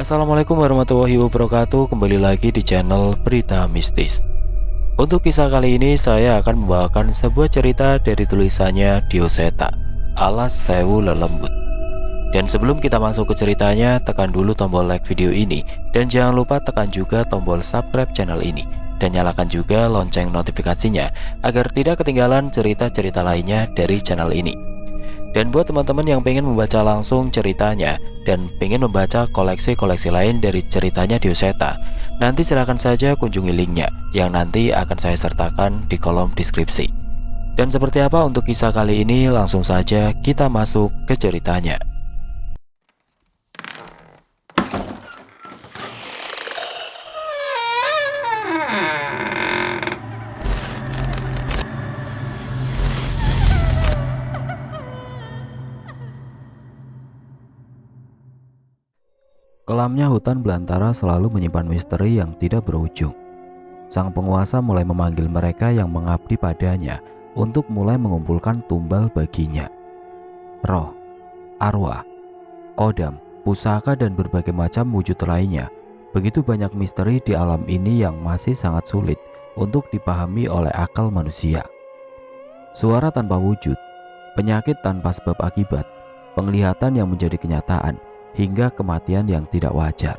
Assalamualaikum warahmatullahi wabarakatuh. Kembali lagi di channel Berita Mistis. Untuk kisah kali ini saya akan membawakan sebuah cerita dari tulisannya Dioseta, Alas Sewu Lelembut. Dan sebelum kita masuk ke ceritanya, tekan dulu tombol like video ini. Dan jangan lupa tekan juga tombol subscribe channel ini. Dan nyalakan juga lonceng notifikasinya agar tidak ketinggalan cerita-cerita lainnya dari channel ini. Dan buat teman-teman yang pengen membaca langsung ceritanya dan pengen membaca koleksi-koleksi lain dari ceritanya Dioseta, nanti silahkan saja kunjungi linknya yang nanti akan saya sertakan di kolom deskripsi. Dan seperti apa untuk kisah kali ini, langsung saja kita masuk ke ceritanya. Kelamnya hutan belantara selalu menyimpan misteri yang tidak berujung. Sang penguasa mulai memanggil mereka yang mengabdi padanya untuk mulai mengumpulkan tumbal baginya. Roh, arwah, kodam, pusaka, dan berbagai macam wujud lainnya. Begitu banyak misteri di alam ini yang masih sangat sulit untuk dipahami oleh akal manusia. Suara tanpa wujud, penyakit tanpa sebab akibat, penglihatan yang menjadi kenyataan, hingga kematian yang tidak wajar.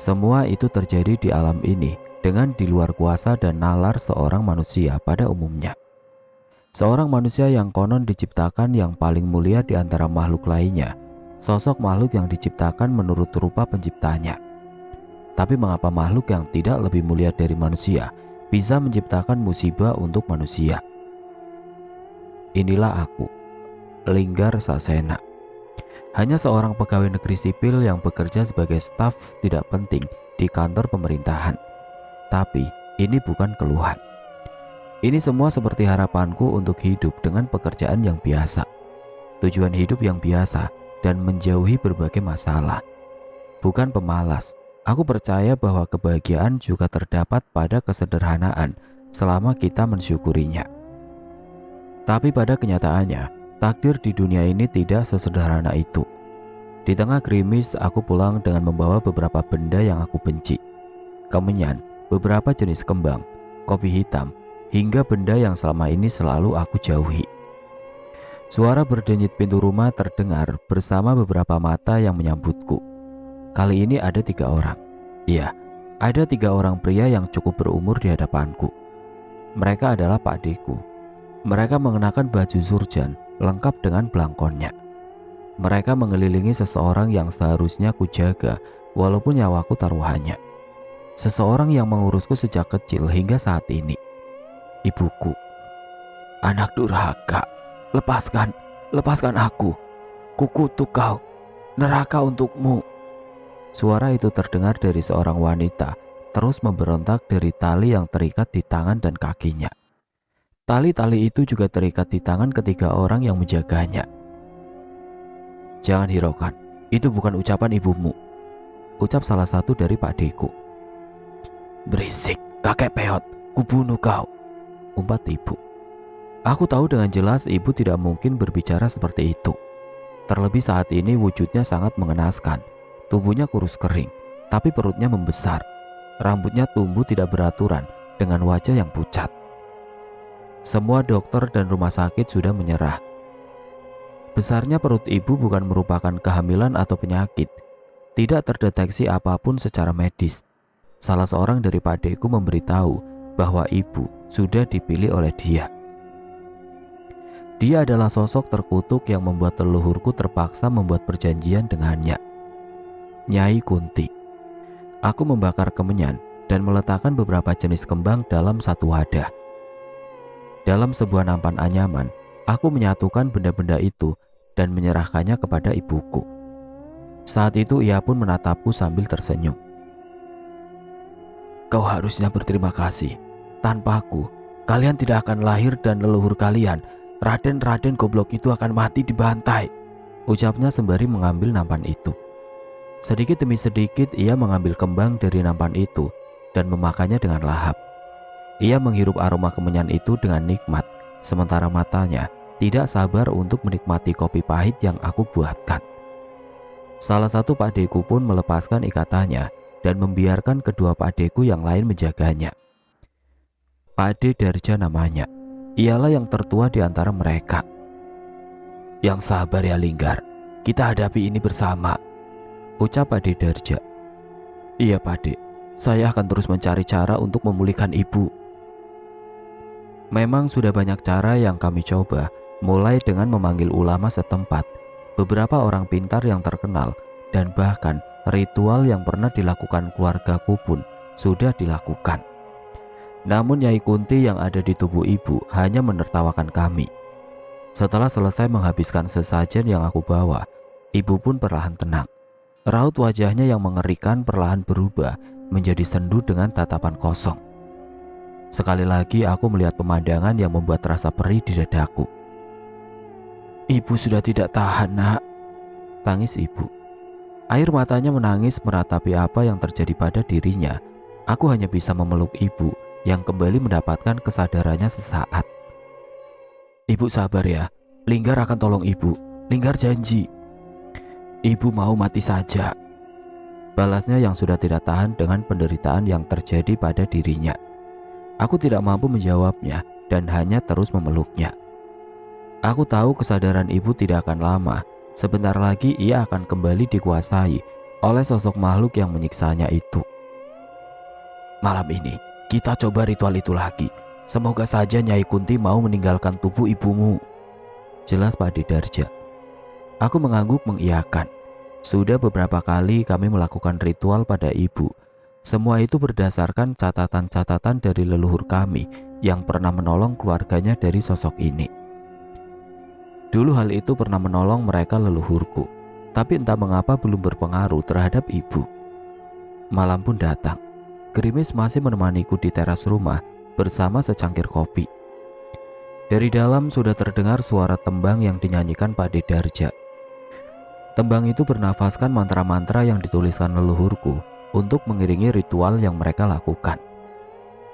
Semua itu terjadi di alam ini dengan di luar kuasa dan nalar seorang manusia pada umumnya. Seorang manusia yang konon diciptakan yang paling mulia di antara makhluk lainnya, sosok makhluk yang diciptakan menurut rupa penciptanya. Tapi mengapa makhluk yang tidak lebih mulia dari manusia bisa menciptakan musibah untuk manusia? Inilah aku, Linggar Sasena. Hanya seorang pegawai negeri sipil yang bekerja sebagai staf tidak penting di kantor pemerintahan. Tapi ini bukan keluhan. Ini semua seperti harapanku untuk hidup dengan pekerjaan yang biasa, tujuan hidup yang biasa, dan menjauhi berbagai masalah. Bukan pemalas, aku percaya bahwa kebahagiaan juga terdapat pada kesederhanaan selama kita mensyukurinya. Tapi pada kenyataannya, takdir di dunia ini tidak sesederhana itu. Di tengah gerimis, aku pulang dengan membawa beberapa benda yang aku benci. Kemenyan, beberapa jenis kembang, kopi hitam, hingga benda yang selama ini selalu aku jauhi. Suara berdenyut pintu rumah terdengar bersama beberapa mata yang menyambutku. Kali ini ada 3 orang. Iya, ada 3 orang pria yang cukup berumur di hadapanku. Mereka adalah Pak Deku. Mereka mengenakan baju surjan lengkap dengan belangkonnya. Mereka mengelilingi seseorang yang seharusnya kujaga walaupun nyawaku taruhannya. Seseorang yang mengurusku sejak kecil hingga saat ini. Ibuku. Anak durhaka, lepaskan aku. Kukutuk kau, neraka untukmu. Suara itu terdengar dari seorang wanita, terus memberontak dari tali yang terikat di tangan dan kakinya. Tali-tali itu juga terikat di tangan ketiga orang yang menjaganya. Jangan hiraukan, itu bukan ucapan ibumu, ucap salah satu dari Pak Deku. Berisik, kakek peot, kubunuh kau, umpat ibu. Aku tahu dengan jelas ibu tidak mungkin berbicara seperti itu. Terlebih saat ini wujudnya sangat mengenaskan. Tubuhnya kurus kering, tapi perutnya membesar. Rambutnya tumbuh tidak beraturan dengan wajah yang pucat. Semua dokter dan rumah sakit sudah menyerah. Besarnya perut ibu bukan merupakan kehamilan atau penyakit. Tidak terdeteksi apapun secara medis. Salah seorang dari Pak Deku memberitahu bahwa ibu sudah dipilih oleh dia. Dia adalah sosok terkutuk yang membuat leluhurku terpaksa membuat perjanjian dengannya. Nyai Kunti. Aku membakar kemenyan dan meletakkan beberapa jenis kembang dalam satu wadah. Dalam sebuah nampan anyaman, aku menyatukan benda-benda itu dan menyerahkannya kepada ibuku. Saat itu ia pun menatapku sambil tersenyum. Kau harusnya berterima kasih. Tanpa aku, kalian tidak akan lahir dan leluhur kalian, Raden-Raden goblok itu akan mati dibantai, ucapnya sembari mengambil nampan itu. Sedikit demi sedikit ia mengambil kembang dari nampan itu dan memakannya dengan lahap. Ia menghirup aroma kemenyan itu dengan nikmat, sementara matanya tidak sabar untuk menikmati kopi pahit yang aku buatkan. Salah satu pakdeku pun melepaskan ikatannya dan membiarkan kedua pakdeku yang lain menjaganya. Pakde Darja namanya. Ialah yang tertua di antara mereka. "Yang sabar ya Linggar, kita hadapi ini bersama," ucap Pakde Darja. "Iya Pakde, saya akan terus mencari cara untuk memulihkan ibu." Memang sudah banyak cara yang kami coba, mulai dengan memanggil ulama setempat, beberapa orang pintar yang terkenal, dan bahkan ritual yang pernah dilakukan keluargaku pun sudah dilakukan. Namun Nyai Kunti yang ada di tubuh ibu hanya menertawakan kami. Setelah selesai menghabiskan sesajen yang aku bawa, ibu pun perlahan tenang. Raut wajahnya yang mengerikan perlahan berubah menjadi sendu dengan tatapan kosong. Sekali lagi aku melihat pemandangan yang membuat rasa perih di dadaku. "Ibu sudah tidak tahan, Nak," tangis ibu. Air matanya menangis meratapi apa yang terjadi pada dirinya. Aku hanya bisa memeluk ibu yang kembali mendapatkan kesadarannya sesaat. "Ibu sabar ya, Linggar akan tolong ibu. Linggar janji." "Ibu mau mati saja," balasnya yang sudah tidak tahan dengan penderitaan yang terjadi pada dirinya. Aku tidak mampu menjawabnya dan hanya terus memeluknya. Aku tahu kesadaran ibu tidak akan lama. Sebentar lagi ia akan kembali dikuasai oleh sosok makhluk yang menyiksanya itu. "Malam ini kita coba ritual itu lagi. Semoga saja Nyai Kunti mau meninggalkan tubuh ibumu," jelas Pakde Darja. Aku mengangguk mengiyakan. Sudah beberapa kali kami melakukan ritual pada ibu. Semua itu berdasarkan catatan-catatan dari leluhur kami yang pernah menolong keluarganya dari sosok ini. Dulu hal itu pernah menolong mereka leluhurku, tapi entah mengapa belum berpengaruh terhadap ibu. Malam pun datang. Gerimis masih menemaniku di teras rumah bersama secangkir kopi. Dari dalam sudah terdengar suara tembang yang dinyanyikan Pakde Darja. Tembang itu bernafaskan mantra-mantra yang dituliskan leluhurku untuk mengiringi ritual yang mereka lakukan.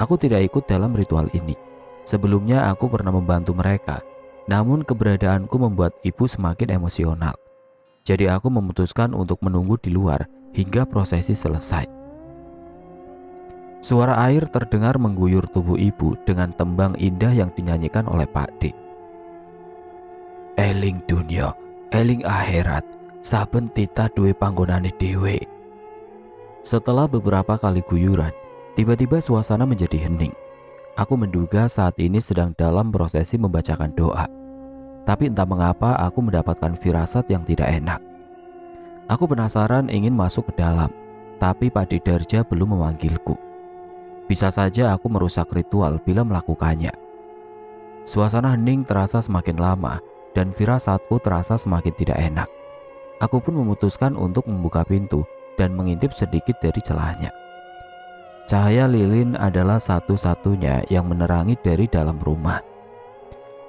Aku tidak ikut dalam ritual ini. Sebelumnya aku pernah membantu mereka, namun keberadaanku membuat ibu semakin emosional. Jadi aku memutuskan untuk menunggu di luar hingga prosesi selesai. Suara air terdengar mengguyur tubuh ibu dengan tembang indah yang dinyanyikan oleh Pakde. "Eling dunya, eling akhirat, saben titah duwe panggonane dhewe." Setelah beberapa kali guyuran, tiba-tiba suasana menjadi hening. Aku menduga saat ini sedang dalam prosesi membacakan doa. Tapi entah mengapa aku mendapatkan firasat yang tidak enak. Aku penasaran ingin masuk ke dalam, tapi Pakde Darja belum memanggilku. Bisa saja aku merusak ritual bila melakukannya. Suasana hening terasa semakin lama dan firasatku terasa semakin tidak enak. Aku pun memutuskan untuk membuka pintu dan mengintip sedikit dari celahnya. Cahaya lilin adalah satu-satunya yang menerangi dari dalam rumah.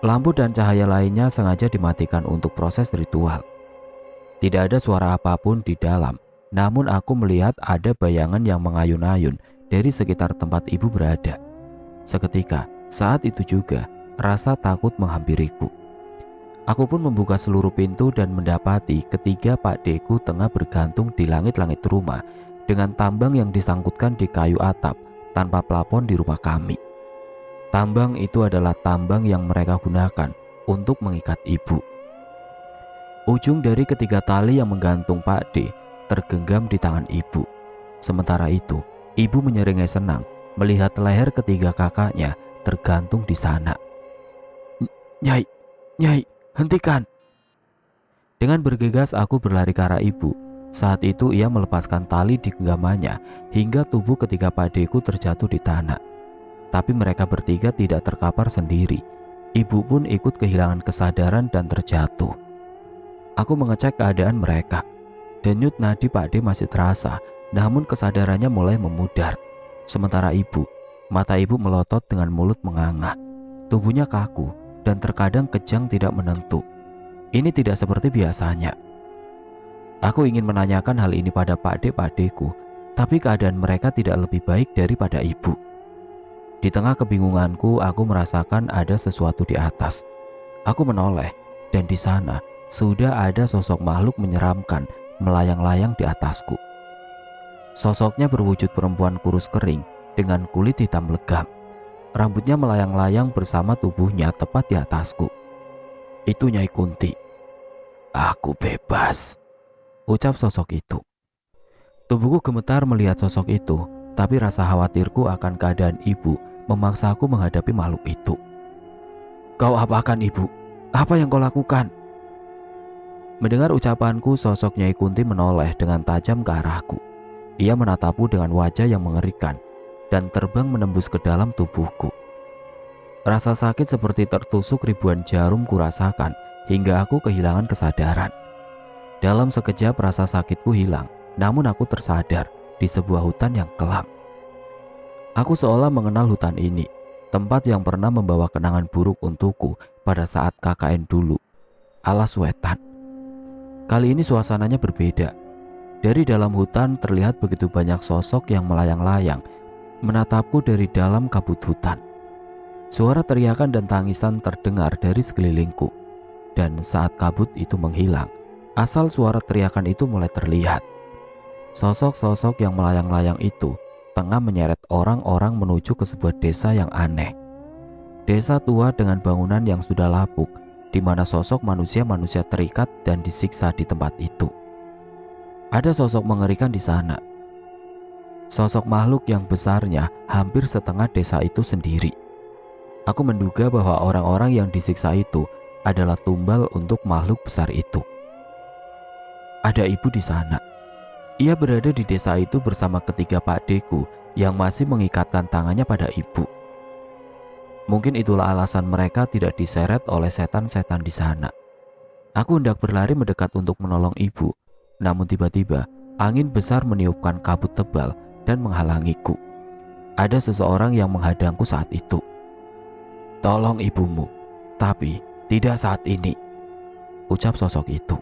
Lampu dan cahaya lainnya sengaja dimatikan untuk proses ritual. Tidak ada suara apapun di dalam, namun aku melihat ada bayangan yang mengayun-ayun dari sekitar tempat ibu berada. Seketika, saat itu juga, rasa takut menghampiriku. Aku pun membuka seluruh pintu dan mendapati ketiga pakdeku tengah bergantung di langit-langit rumah dengan tambang yang disangkutkan di kayu atap tanpa plafon di rumah kami. Tambang itu adalah tambang yang mereka gunakan untuk mengikat ibu. Ujung dari ketiga tali yang menggantung Pakde tergenggam di tangan ibu. Sementara itu, ibu menyeringai senang melihat leher ketiga kakaknya tergantung di sana. Nyai, Nyai, hentikan!" Dengan bergegas aku berlari ke arah ibu. Saat itu ia melepaskan tali di genggamannya hingga tubuh ketiga pakdeku terjatuh di tanah. Tapi mereka bertiga tidak terkapar sendiri. Ibu pun ikut kehilangan kesadaran dan terjatuh. Aku mengecek keadaan mereka. Denyut nadi Pakde masih terasa, namun kesadarannya mulai memudar. Sementara ibu, mata ibu melotot dengan mulut menganga. Tubuhnya kaku dan terkadang kejang tidak menentu. Ini tidak seperti biasanya. Aku ingin menanyakan hal ini pada pakde-pakdeku, tapi keadaan mereka tidak lebih baik daripada ibu. Di tengah kebingunganku, aku merasakan ada sesuatu di atas. Aku menoleh, dan di sana sudah ada sosok makhluk menyeramkan melayang-layang di atasku. Sosoknya berwujud perempuan kurus kering dengan kulit hitam legam. Rambutnya melayang-layang bersama tubuhnya tepat di atasku. Itu Nyai Kunti. Aku bebas, ucap sosok itu. Tubuhku gemetar melihat sosok itu, tapi rasa khawatirku akan keadaan ibu memaksa aku menghadapi makhluk itu. Kau apakan ibu? Apa yang kau lakukan? Mendengar ucapanku, sosok Nyai Kunti menoleh dengan tajam ke arahku. Ia menatapku dengan wajah yang mengerikan dan terbang menembus ke dalam tubuhku. Rasa sakit seperti tertusuk ribuan jarum kurasakan hingga aku kehilangan kesadaran. Dalam sekejap rasa sakitku hilang, namun aku tersadar di sebuah hutan yang kelam. Aku seolah mengenal hutan ini, tempat yang pernah membawa kenangan buruk untukku pada saat KKN dulu, Alas Wetan. Kali ini suasananya berbeda. Dari dalam hutan terlihat begitu banyak sosok yang melayang-layang menatapku dari dalam kabut hutan. Suara teriakan dan tangisan terdengar dari sekelilingku. Dan saat kabut itu menghilang, asal suara teriakan itu mulai terlihat. Sosok-sosok yang melayang-layang itu tengah menyeret orang-orang menuju ke sebuah desa yang aneh. Desa tua dengan bangunan yang sudah lapuk, di mana sosok manusia-manusia terikat dan disiksa di tempat itu. Ada sosok mengerikan di sana. Sosok makhluk yang besarnya hampir setengah desa itu sendiri. Aku menduga bahwa orang-orang yang disiksa itu adalah tumbal untuk makhluk besar itu. Ada ibu di sana. Ia berada di desa itu bersama ketiga pakdeku yang masih mengikatkan tangannya pada ibu. Mungkin itulah alasan mereka tidak diseret oleh setan-setan di sana. Aku hendak berlari mendekat untuk menolong ibu, namun tiba-tiba angin besar meniupkan kabut tebal dan menghalangiku. Ada seseorang yang menghadangku saat itu. Tolong ibumu, tapi tidak saat ini, ucap sosok itu.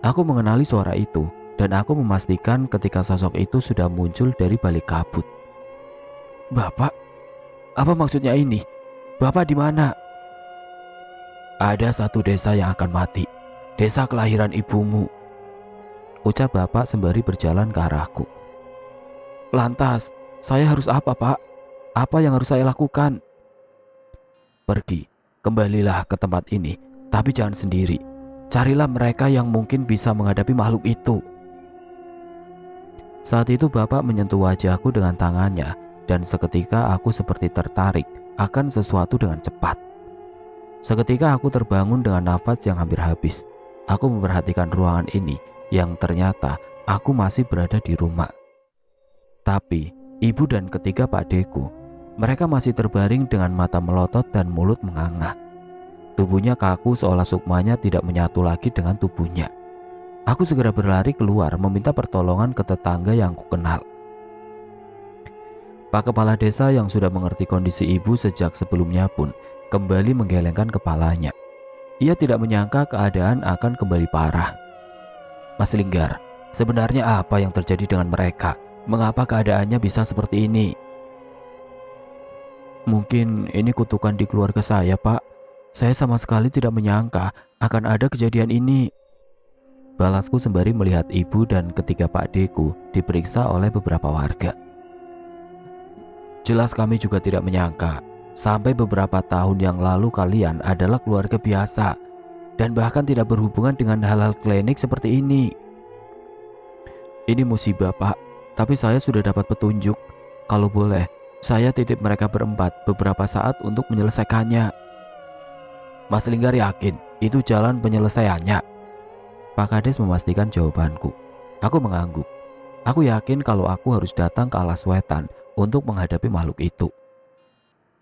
Aku mengenali suara itu dan aku memastikan ketika sosok itu sudah muncul dari balik kabut. Bapak, apa maksudnya ini? Bapak di mana? Ada satu desa yang akan mati, desa kelahiran ibumu, ucap bapak sembari berjalan ke arahku. Lantas, saya harus apa, Pak? Apa yang harus saya lakukan? Pergi, kembalilah ke tempat ini, tapi jangan sendiri. Carilah mereka yang mungkin bisa menghadapi makhluk itu. Saat itu bapak menyentuh wajahku dengan tangannya dan seketika aku seperti tertarik akan sesuatu dengan cepat. Seketika aku terbangun dengan nafas yang hampir habis. Aku memperhatikan ruangan ini yang ternyata aku masih berada di rumah. Tapi ibu dan ketiga pakdeku, mereka masih terbaring dengan mata melotot dan mulut menganga. Tubuhnya kaku seolah sukmanya tidak menyatu lagi dengan tubuhnya. Aku segera berlari keluar meminta pertolongan ke tetangga yang kukenal. Pak Kepala Desa yang sudah mengerti kondisi ibu sejak sebelumnya pun kembali menggelengkan kepalanya. Ia tidak menyangka keadaan akan kembali parah. Mas Linggar, sebenarnya apa yang terjadi dengan mereka? Mengapa keadaannya bisa seperti ini? Mungkin ini kutukan di keluarga saya, Pak. Saya sama sekali tidak menyangka akan ada kejadian ini. Balasku sembari melihat ibu dan ketiga pakdeku diperiksa oleh beberapa warga. Jelas kami juga tidak menyangka. Sampai beberapa tahun yang lalu kalian adalah keluarga biasa dan bahkan tidak berhubungan dengan hal-hal klinik seperti ini. Ini musibah, Pak, tapi saya sudah dapat petunjuk. Kalau boleh, saya titip mereka berempat beberapa saat untuk menyelesaikannya. Mas Linggar yakin itu jalan penyelesaiannya? Pak Kades memastikan jawabanku. Aku mengangguk. Aku yakin kalau aku harus datang ke Alas Wetan untuk menghadapi makhluk itu.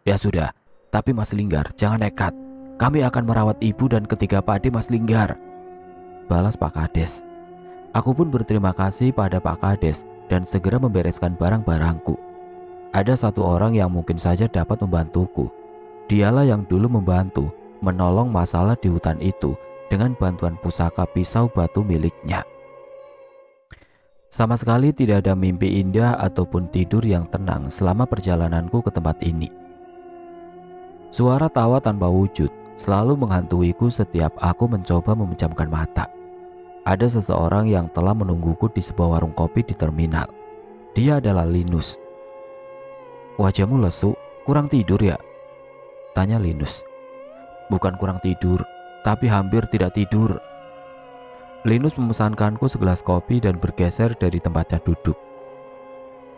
Ya sudah, tapi Mas Linggar jangan nekat. Kami akan merawat ibu dan ketiga pakde Mas Linggar, balas Pak Kades. Aku pun berterima kasih pada Pak Kades dan segera membereskan barang-barangku. Ada satu orang yang mungkin saja dapat membantuku. Dialah yang dulu membantu menolong masalah di hutan itu dengan bantuan pusaka pisau batu miliknya. Sama sekali tidak ada mimpi indah ataupun tidur yang tenang selama perjalananku ke tempat ini. Suara tawa tanpa wujud selalu menghantuiku setiap aku mencoba memejamkan mata. ada seseorang yang telah menungguku di sebuah warung kopi di terminal. Dia adalah Linus. "Wajahmu lesu, kurang tidur ya?" tanya Linus. "Bukan kurang tidur, tapi hampir tidak tidur." Linus memesankanku segelas kopi dan bergeser dari tempatnya duduk.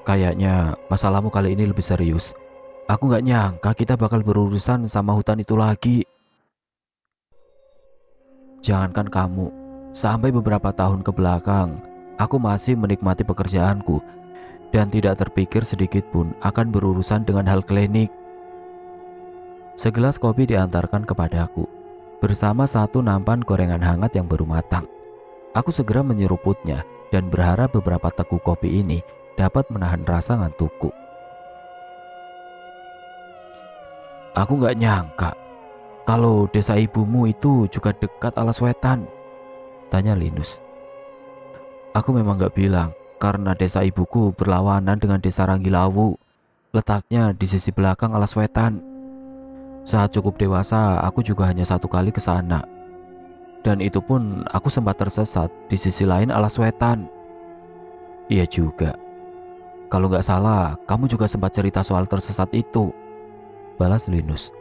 "Kayaknya masalahmu kali ini lebih serius. Aku gak nyangka kita bakal berurusan sama hutan itu lagi." "Jangankan kamu, sampai beberapa tahun ke belakang, aku masih menikmati pekerjaanku dan tidak terpikir sedikit pun akan berurusan dengan hal klinik." Segelas kopi diantarkan kepadaku bersama satu nampan gorengan hangat yang baru matang. Aku segera menyeruputnya dan berharap beberapa teguk kopi ini dapat menahan rasa ngantukku. "Aku gak nyangka kalau desa ibumu itu juga dekat Alas Wetan," tanya Linus. "Aku memang gak bilang karena desa ibuku berlawanan dengan desa Ranggilawu. Letaknya di sisi belakang Alas Wetan. Saat cukup dewasa, aku juga hanya satu kali ke sana. Dan itu pun aku sempat tersesat di sisi lain Alas Wetan." "Iya juga. Kalau gak salah, kamu juga sempat cerita soal tersesat itu," balas Linus.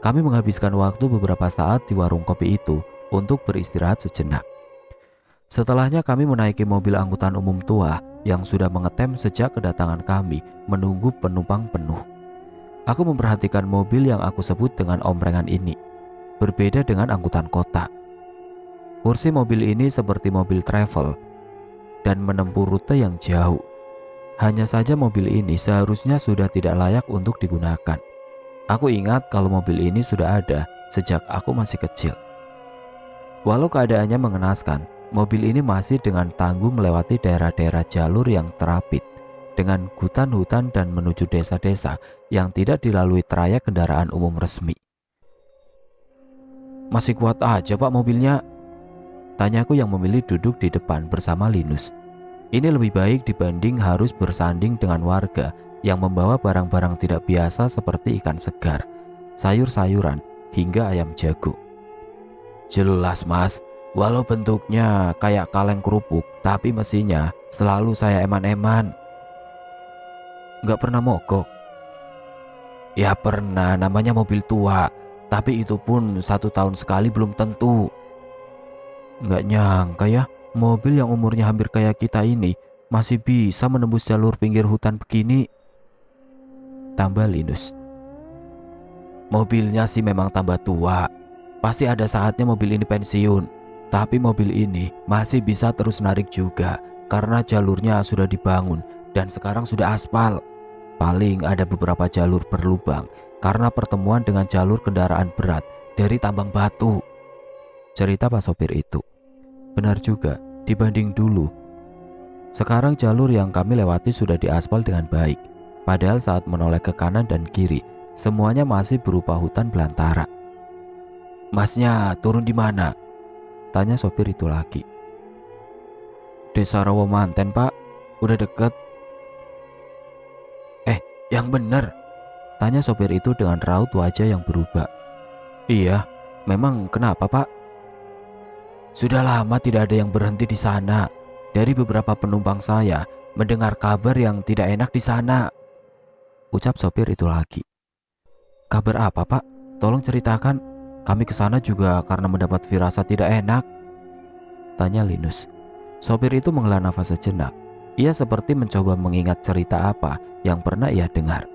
Kami menghabiskan waktu beberapa saat di warung kopi itu untuk beristirahat sejenak. Setelahnya kami menaiki mobil angkutan umum tua yang sudah mengetem sejak kedatangan kami menunggu penumpang penuh. Aku memperhatikan mobil yang aku sebut dengan omprengan ini. Berbeda dengan angkutan kota. Kursi mobil ini seperti mobil travel dan menempuh rute yang jauh. Hanya saja mobil ini seharusnya sudah tidak layak untuk digunakan. Aku ingat kalau mobil ini sudah ada sejak aku masih kecil. Walau keadaannya mengenaskan, mobil ini masih dengan tangguh melewati daerah-daerah jalur yang terapit, dengan hutan-hutan dan menuju desa-desa yang tidak dilalui trayek kendaraan umum resmi. "Masih kuat aja pak mobilnya?" tanyaku yang memilih duduk di depan bersama Linus. Ini lebih baik dibanding harus bersanding dengan warga yang membawa barang-barang tidak biasa seperti ikan segar, sayur-sayuran, hingga ayam jago. "Jelas mas, walau bentuknya kayak kaleng kerupuk, tapi mesinnya selalu saya eman-eman." "Nggak pernah mogok?" "Ya pernah, namanya mobil tua, tapi itu pun 1 tahun sekali belum tentu." "Nggak nyangka ya, mobil yang umurnya hampir kayak kita ini masih bisa menembus jalur pinggir hutan begini," tambah Linus. "Mobilnya sih memang tambah tua. Pasti ada saatnya mobil ini pensiun. Tapi mobil ini masih bisa terus narik juga karena jalurnya sudah dibangun dan sekarang sudah aspal. Paling ada beberapa jalur berlubang karena pertemuan dengan jalur kendaraan berat dari tambang batu," cerita Pak sopir itu. Benar juga, dibanding dulu. Sekarang jalur yang kami lewati sudah diaspal dengan baik. Padahal saat menoleh ke kanan dan kiri, semuanya masih berupa hutan belantara. "Masnya turun di mana?" tanya sopir itu lagi. "Desa Rawomanten pak, udah deket." "Yang bener?" tanya sopir itu dengan raut wajah yang berubah. "Iya, memang kenapa pak?" "Sudah lama tidak ada yang berhenti di sana. Dari beberapa penumpang saya mendengar kabar yang tidak enak di sana," ucap sopir itu lagi. "Kabar apa pak? Tolong ceritakan. Kami ke sana juga karena mendapat firasat tidak enak," tanya Linus. Sopir itu menghela nafas sejenak. Ia seperti mencoba mengingat cerita apa yang pernah ia dengar.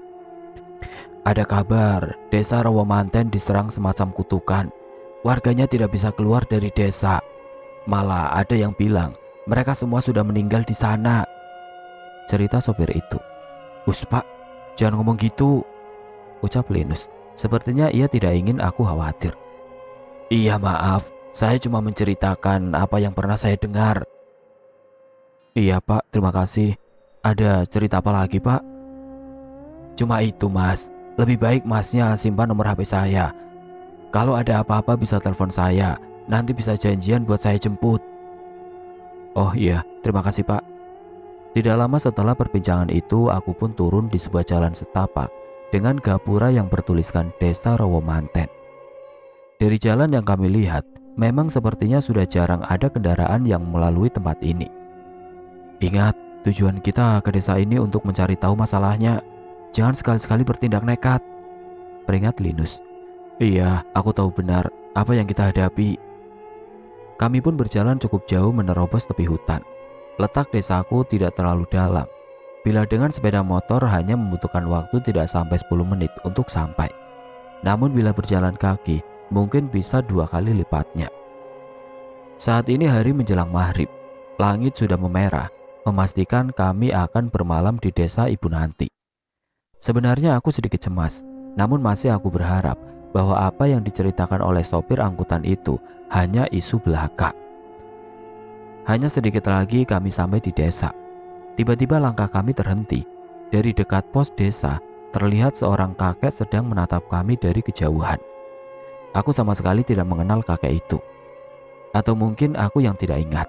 "Ada kabar desa Rawomanten diserang semacam kutukan. Warganya tidak bisa keluar dari desa. Malah ada yang bilang mereka semua sudah meninggal di sana," cerita sopir itu. Pak, jangan ngomong gitu," ucap Linus. Sepertinya ia tidak ingin aku khawatir. "Iya maaf, saya cuma menceritakan apa yang pernah saya dengar." "Iya pak, terima kasih. Ada cerita apa lagi pak?" "Cuma itu mas, lebih baik masnya simpan nomor HP saya. Kalau ada apa-apa bisa telepon saya, nanti bisa janjian buat saya jemput." "Oh iya, terima kasih pak." Tidak lama setelah perbincangan itu, aku pun turun di sebuah jalan setapak dengan gapura yang bertuliskan Desa Rawomanten. Dari jalan yang kami lihat, Memang sepertinya sudah jarang ada kendaraan yang melalui tempat ini. Ingat, tujuan kita ke desa ini untuk mencari tahu masalahnya. Jangan sekali-sekali bertindak nekat, peringat Linus. Iya, aku tahu benar apa yang kita hadapi. Kami pun berjalan cukup jauh menerobos tepi hutan. Letak desaku tidak terlalu dalam. Bila dengan sepeda motor hanya membutuhkan waktu tidak sampai 10 menit untuk sampai. Namun bila berjalan kaki, mungkin bisa 2 kali lipatnya. Saat ini hari menjelang maghrib. Langit sudah memerah, memastikan kami akan bermalam di desa Ibu Nanti. Sebenarnya aku sedikit cemas, namun masih aku berharap bahwa apa yang diceritakan oleh sopir angkutan itu hanya isu belaka. Hanya sedikit lagi kami sampai di desa. Tiba-tiba langkah kami terhenti. Dari dekat pos desa, terlihat seorang kakek sedang menatap kami dari kejauhan. Aku sama sekali tidak mengenal kakek itu. Atau mungkin aku yang tidak ingat.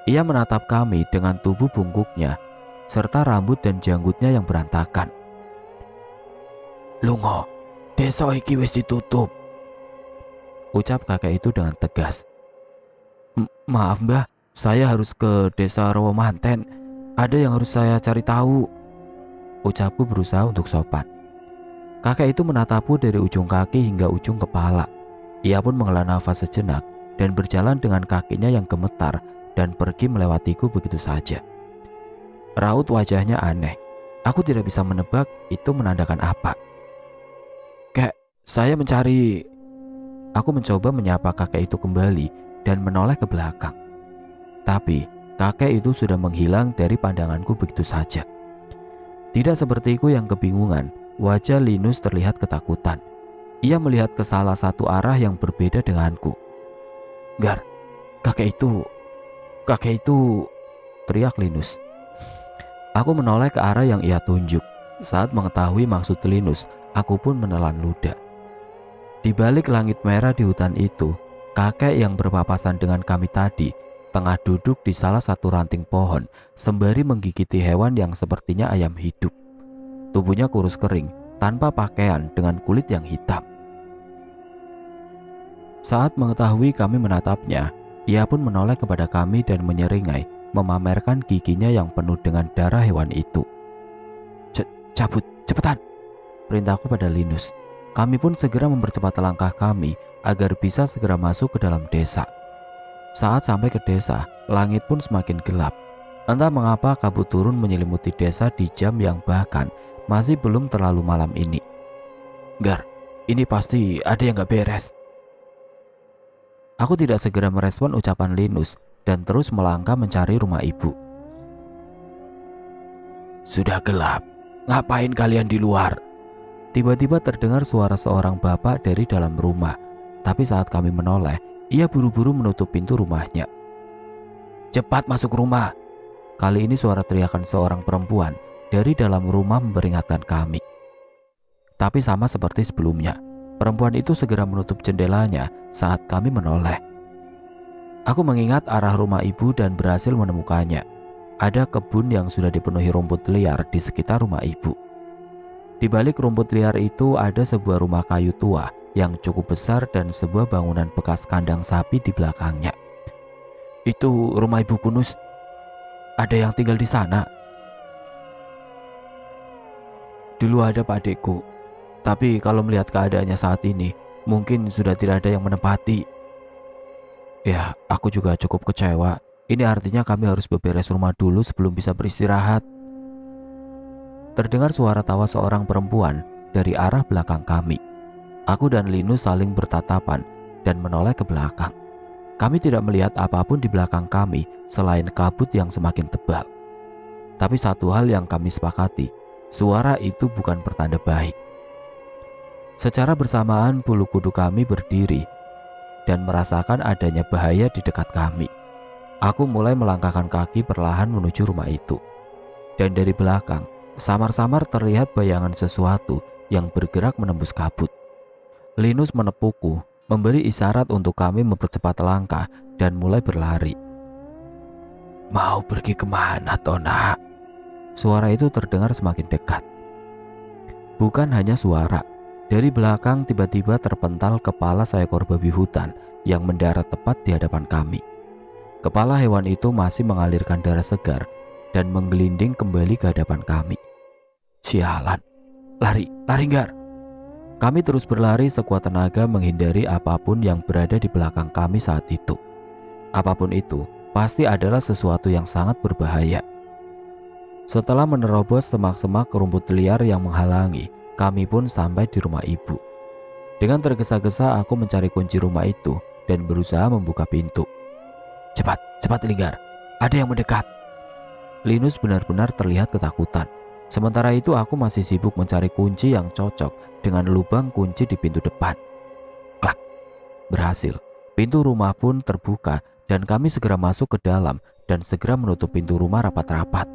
Ia menatap kami dengan tubuh bungkuknya, serta rambut dan janggutnya yang berantakan. Lungo, desa iki wis ditutup, ucap kakek itu dengan tegas. Maaf mbah, saya harus ke desa Rawamanten. Ada yang harus saya cari tahu, ucapku berusaha untuk sopan. Kakek itu menatapku dari ujung kaki hingga ujung kepala. Ia pun menghela nafas sejenak dan berjalan dengan kakinya yang gemetar dan pergi melewatiku begitu saja. Raut wajahnya aneh. Aku tidak bisa menebak itu menandakan apa. Kek, saya mencari... Aku mencoba menyapa kakek itu kembali dan menoleh ke belakang. Tapi kakek itu sudah menghilang dari pandanganku begitu saja. Tidak sepertiku yang kebingungan, wajah Linus terlihat ketakutan. Ia melihat ke salah satu arah yang berbeda denganku. Gar, kakek itu, teriak Linus. Aku menoleh ke arah yang ia tunjuk. Saat mengetahui maksud Linus, aku pun menelan ludah. Di balik langit merah di hutan itu, kakek yang berpapasan dengan kami tadi tengah duduk di salah satu ranting pohon sembari menggigiti hewan yang sepertinya ayam hidup. Tubuhnya kurus kering, tanpa pakaian dengan kulit yang hitam. Saat mengetahui kami menatapnya, ia pun menoleh kepada kami dan menyeringai, memamerkan giginya yang penuh dengan darah hewan itu. Cabut, cepetan, perintahku pada Linus. Kami pun segera mempercepat langkah kami agar bisa segera masuk ke dalam desa. Saat sampai ke desa, langit pun semakin gelap. Entah mengapa kabut turun menyelimuti desa di jam yang bahkan masih belum terlalu malam ini. Gar, ini pasti ada yang gak beres. Aku tidak segera merespon ucapan Linus dan terus melangkah mencari rumah ibu. Sudah gelap, ngapain kalian di luar? Tiba-tiba terdengar suara seorang bapak dari dalam rumah. Tapi saat kami menoleh, ia buru-buru menutup pintu rumahnya. Cepat masuk rumah. Kali ini suara teriakan seorang perempuan dari dalam rumah memperingatkan kami. Tapi sama seperti sebelumnya, perempuan itu segera menutup jendelanya saat kami menoleh. Aku mengingat arah rumah ibu dan berhasil menemukannya. Ada kebun yang sudah dipenuhi rumput liar di sekitar rumah ibu. Di balik rumput liar itu ada sebuah rumah kayu tua yang cukup besar dan sebuah bangunan bekas kandang sapi di belakangnya. Itu rumah ibu Kunus. Ada yang tinggal di sana. Dulu ada Pak Dekku. Tapi kalau melihat keadaannya saat ini, mungkin sudah tidak ada yang menempati. Ya, aku juga cukup kecewa. Ini artinya kami harus beberes rumah dulu sebelum bisa beristirahat. Terdengar suara tawa seorang perempuan dari arah belakang kami. Aku dan Linus saling bertatapan dan menoleh ke belakang. Kami tidak melihat apapun di belakang kami selain kabut yang semakin tebal. Tapi satu hal yang kami sepakati, suara itu bukan pertanda baik. Secara bersamaan bulu kuduk kami berdiri dan merasakan adanya bahaya di dekat kami. Aku mulai melangkahkan kaki perlahan menuju rumah itu. Dan dari belakang, samar-samar terlihat bayangan sesuatu yang bergerak menembus kabut. Linus menepukku, memberi isyarat untuk kami mempercepat langkah dan mulai berlari. Mau pergi kemana, Tona? Suara itu terdengar semakin dekat. Bukan hanya suara, Dari belakang tiba-tiba terpental kepala seekor babi hutan yang mendarat tepat di hadapan kami. Kepala hewan itu masih mengalirkan darah segar dan menggelinding kembali ke hadapan kami. Sialan, lari, Gar. Kami terus berlari sekuat tenaga menghindari apapun yang berada di belakang kami saat itu. Apapun itu, pasti adalah sesuatu yang sangat berbahaya. Setelah menerobos semak-semak rumput liar yang menghalangi, kami pun sampai di rumah ibu. Dengan tergesa-gesa aku mencari kunci rumah itu dan berusaha membuka pintu. Cepat, cepat Linggar, ada yang mendekat. Linus benar-benar terlihat ketakutan. Sementara itu aku masih sibuk mencari kunci yang cocok dengan lubang kunci di pintu depan. Klak, berhasil. Pintu rumah pun terbuka dan kami segera masuk ke dalam dan segera menutup pintu rumah rapat-rapat.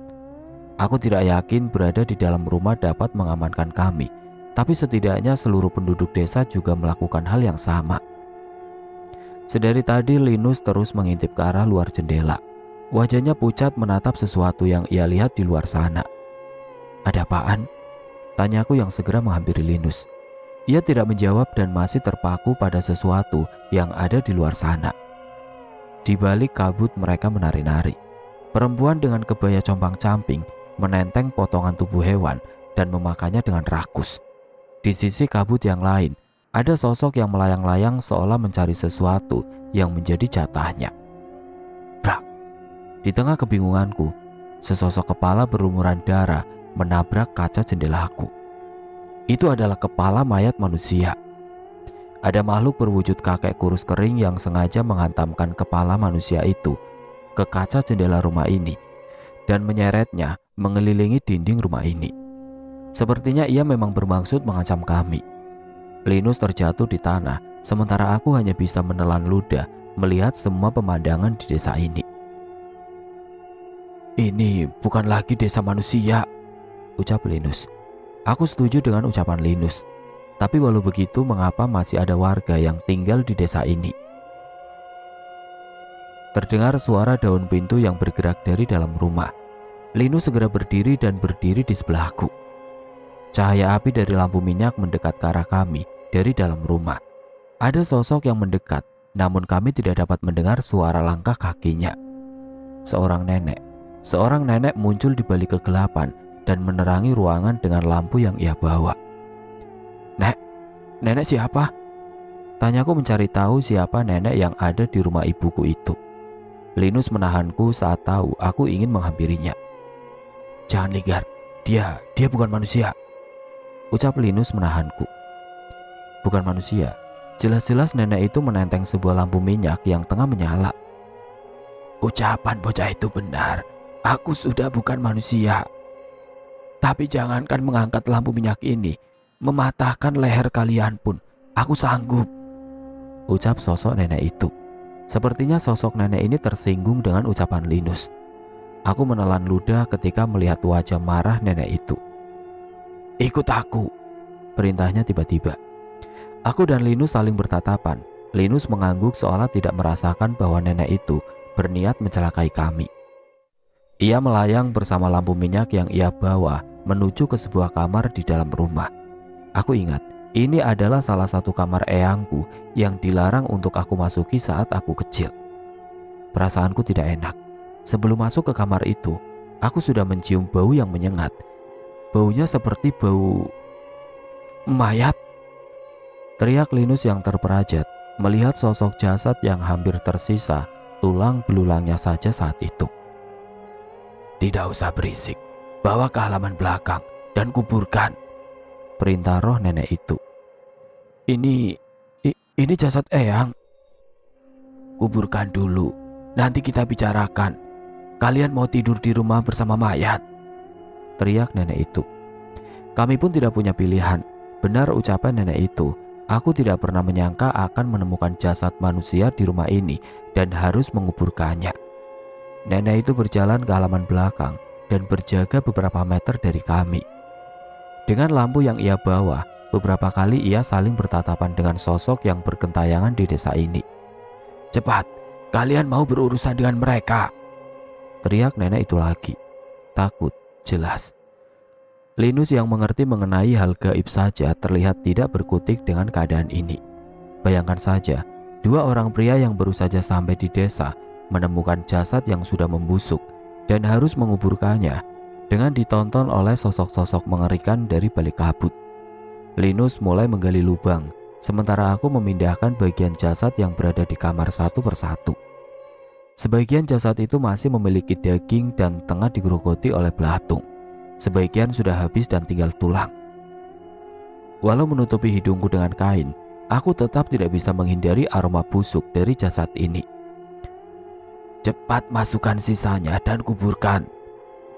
Aku tidak yakin berada di dalam rumah dapat mengamankan kami, tapi setidaknya seluruh penduduk desa juga melakukan hal yang sama. Sedari tadi Linus terus mengintip ke arah luar jendela. Wajahnya pucat menatap sesuatu yang ia lihat di luar sana. Ada apaan? Tanyaku yang segera menghampiri Linus. Ia tidak menjawab dan masih terpaku pada sesuatu yang ada di luar sana. Di balik kabut mereka menari-nari. Perempuan dengan kebaya compang-camping menenteng potongan tubuh hewan dan memakannya dengan rakus. Di sisi kabut yang lain, ada sosok yang melayang-layang seolah mencari sesuatu yang menjadi jatahnya. Brak! Di tengah kebingunganku, sesosok kepala berlumuran darah menabrak kaca jendelaku. Itu adalah kepala mayat manusia. Ada makhluk berwujud kakek kurus kering yang sengaja menghantamkan kepala manusia itu ke kaca jendela rumah ini dan menyeretnya mengelilingi dinding rumah ini. Sepertinya ia memang bermaksud mengancam kami. Linus terjatuh di tanah, sementara aku hanya bisa menelan ludah melihat semua pemandangan di desa ini. Ini bukan lagi desa manusia, ucap Linus. Aku setuju dengan ucapan Linus. Tapi walau begitu, mengapa masih ada warga yang tinggal di desa ini? Terdengar suara daun pintu yang bergerak dari dalam rumah. Linus segera berdiri dan berdiri di sebelahku. Cahaya api dari lampu minyak mendekat ke arah kami dari dalam rumah. Ada sosok yang mendekat, namun kami tidak dapat mendengar suara langkah kakinya. Seorang nenek muncul di balik kegelapan dan menerangi ruangan dengan lampu yang ia bawa. Nenek siapa? Tanyaku mencari tahu siapa nenek yang ada di rumah ibuku itu. Linus menahanku saat tahu aku ingin menghampirinya. Jangan Linggar, dia bukan manusia, ucap Linus menahanku. Bukan manusia. Jelas-jelas nenek itu menenteng sebuah lampu minyak yang tengah menyala. Ucapan bocah itu benar. Aku sudah bukan manusia. Tapi jangankan mengangkat lampu minyak ini, mematahkan leher kalian pun aku sanggup, ucap sosok nenek itu. Sepertinya sosok nenek ini tersinggung dengan ucapan Linus. Aku menelan ludah ketika melihat wajah marah nenek itu. Ikut aku, perintahnya tiba-tiba. Aku dan Linus saling bertatapan. Linus mengangguk seolah tidak merasakan bahwa nenek itu berniat mencelakai kami. Ia melayang bersama lampu minyak yang ia bawa menuju ke sebuah kamar di dalam rumah. Aku ingat, ini adalah salah satu kamar eyangku yang dilarang untuk aku masuki saat aku kecil. Perasaanku tidak enak. Sebelum masuk ke kamar itu, aku sudah mencium bau yang menyengat. Baunya seperti bau mayat. Teriak Linus yang terperajat melihat sosok jasad yang hampir tersisa tulang belulangnya saja saat itu. Tidak usah berisik, bawa ke halaman belakang dan kuburkan, perintah roh nenek itu. Ini jasad eyang. Kuburkan dulu, nanti kita bicarakan. Kalian mau tidur di rumah bersama mayat, teriak nenek itu. Kami pun tidak punya pilihan. Benar ucapan nenek itu. Aku tidak pernah menyangka akan menemukan jasad manusia di rumah ini dan harus menguburkannya. Nenek itu berjalan ke halaman belakang dan berjaga beberapa meter dari kami. Dengan lampu yang ia bawa, beberapa kali ia saling bertatapan dengan sosok yang bergentayangan di desa ini. Cepat, kalian mau berurusan dengan mereka, teriak nenek itu lagi. Takut, jelas. Linus yang mengerti mengenai hal gaib saja terlihat tidak berkutik dengan keadaan ini. Bayangkan saja, dua orang pria yang baru saja sampai di desa menemukan jasad yang sudah membusuk dan harus menguburkannya dengan ditonton oleh sosok-sosok mengerikan dari balik kabut. Linus mulai menggali lubang, sementara aku memindahkan bagian jasad yang berada di kamar satu persatu. Sebagian jasad itu masih memiliki daging dan tengah digerogoti oleh belatung. Sebagian sudah habis dan tinggal tulang. Walau menutupi hidungku dengan kain, aku tetap tidak bisa menghindari aroma busuk dari jasad ini. "Cepat masukkan sisanya dan kuburkan,"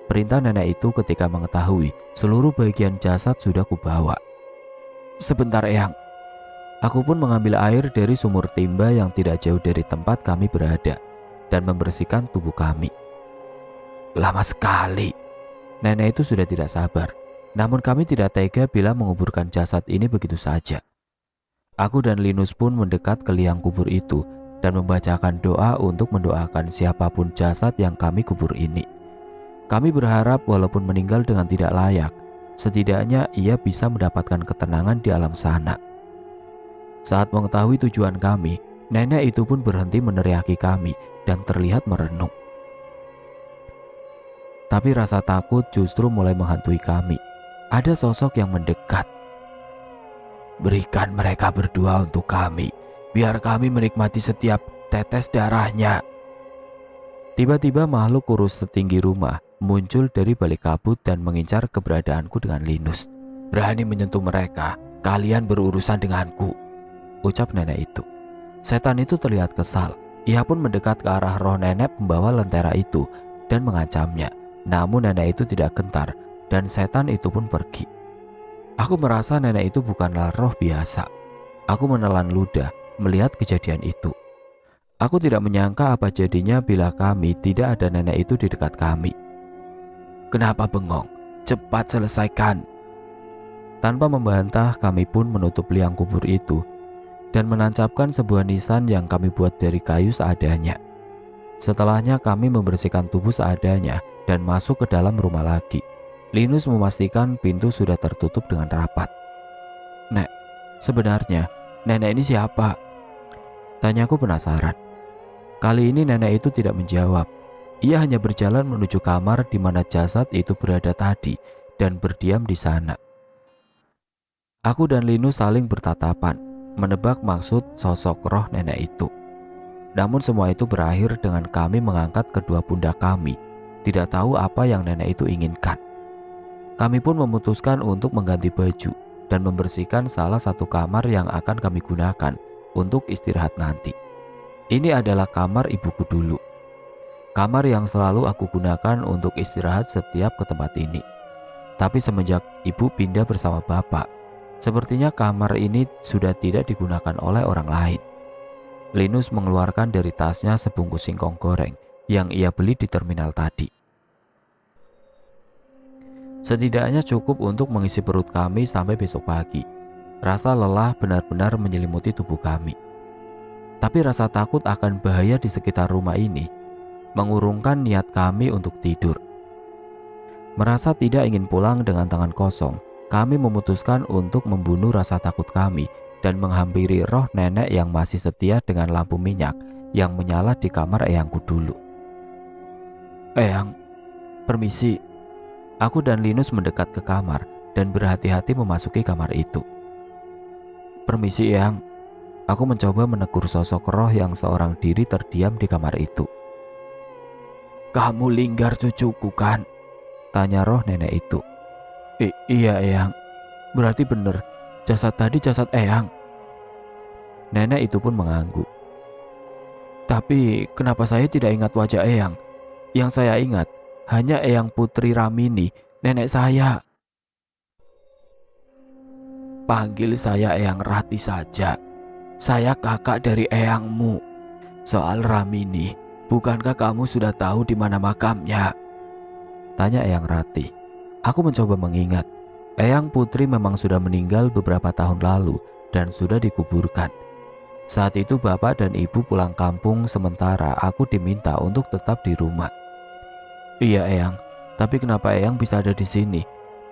perintah nenek itu ketika mengetahui seluruh bagian jasad sudah kubawa. "Sebentar, Eyang." Aku pun mengambil air dari sumur timba yang tidak jauh dari tempat kami berada dan membersihkan tubuh kami. "Lama sekali." Nenek itu sudah tidak sabar, namun kami tidak tega bila menguburkan jasad ini begitu saja. Aku dan Linus pun mendekat ke liang kubur itu dan membacakan doa untuk mendoakan siapapun jasad yang kami kubur ini. Kami berharap walaupun meninggal dengan tidak layak, setidaknya ia bisa mendapatkan ketenangan di alam sana. Saat mengetahui tujuan kami, nenek itu pun berhenti meneriaki kami dan terlihat merenung. Tapi rasa takut justru mulai menghantui kami. Ada sosok yang mendekat. "Berikan mereka berdua untuk kami, biar kami menikmati setiap tetes darahnya." Tiba-tiba makhluk kurus setinggi rumah muncul dari balik kabut dan mengincar keberadaanku dengan Linus. "Berani menyentuh mereka, kalian berurusan denganku," ucap nenek itu. Setan itu terlihat kesal. Ia pun mendekat ke arah roh nenek pembawa lentera itu dan mengancamnya. Namun nenek itu tidak gentar dan setan itu pun pergi. Aku merasa nenek itu bukanlah roh biasa. Aku menelan ludah melihat kejadian itu. Aku tidak menyangka apa jadinya bila kami tidak ada nenek itu di dekat kami. "Kenapa bengong? Cepat selesaikan." Tanpa membantah, kami pun menutup liang kubur itu dan menancapkan sebuah nisan yang kami buat dari kayu seadanya. Setelahnya kami membersihkan tubuh seadanya dan masuk ke dalam rumah lagi. Linus memastikan pintu sudah tertutup dengan rapat. "Nek, sebenarnya nenek ini siapa?" tanyaku penasaran. Kali ini nenek itu tidak menjawab. Ia hanya berjalan menuju kamar di mana jasad itu berada tadi dan berdiam di sana. Aku dan Linus saling bertatapan, menebak maksud sosok roh nenek itu. Namun semua itu berakhir dengan kami mengangkat kedua pundak kami, tidak tahu apa yang nenek itu inginkan. Kami pun memutuskan untuk mengganti baju dan membersihkan salah satu kamar yang akan kami gunakan untuk istirahat nanti. Ini adalah kamar ibuku dulu. Kamar yang selalu aku gunakan untuk istirahat setiap ke tempat ini. Tapi semenjak ibu pindah bersama bapak, sepertinya kamar ini sudah tidak digunakan oleh orang lain. Linus mengeluarkan dari tasnya sebungkus singkong goreng yang ia beli di terminal tadi. Setidaknya cukup untuk mengisi perut kami sampai besok pagi. Rasa lelah benar-benar menyelimuti tubuh kami. Tapi rasa takut akan bahaya di sekitar rumah ini mengurungkan niat kami untuk tidur. Merasa tidak ingin pulang dengan tangan kosong, kami memutuskan untuk membunuh rasa takut kami dan menghampiri roh nenek yang masih setia dengan lampu minyak yang menyala di kamar eyangku dulu. "Eyang, permisi." Aku dan Linus mendekat ke kamar dan berhati-hati memasuki kamar itu. "Permisi, Eyang." Aku mencoba menegur sosok roh yang seorang diri terdiam di kamar itu. "Kamu Linggar cucuku kan?" tanya roh nenek itu. Iya, Eyang. Berarti benar, jasad tadi jasad Eyang." Nenek itu pun mengangguk. "Tapi kenapa saya tidak ingat wajah Eyang? Yang saya ingat hanya Eyang Putri Ramini, nenek saya." "Panggil saya Eyang Rati saja. Saya kakak dari Eyangmu. Soal Ramini, bukankah kamu sudah tahu di mana makamnya?" tanya Eyang Rati. Aku mencoba mengingat. Eyang Putri memang sudah meninggal beberapa tahun lalu dan sudah dikuburkan. Saat itu bapak dan ibu pulang kampung, sementara aku diminta untuk tetap di rumah. "Iya, Eyang. Tapi kenapa Eyang bisa ada di sini?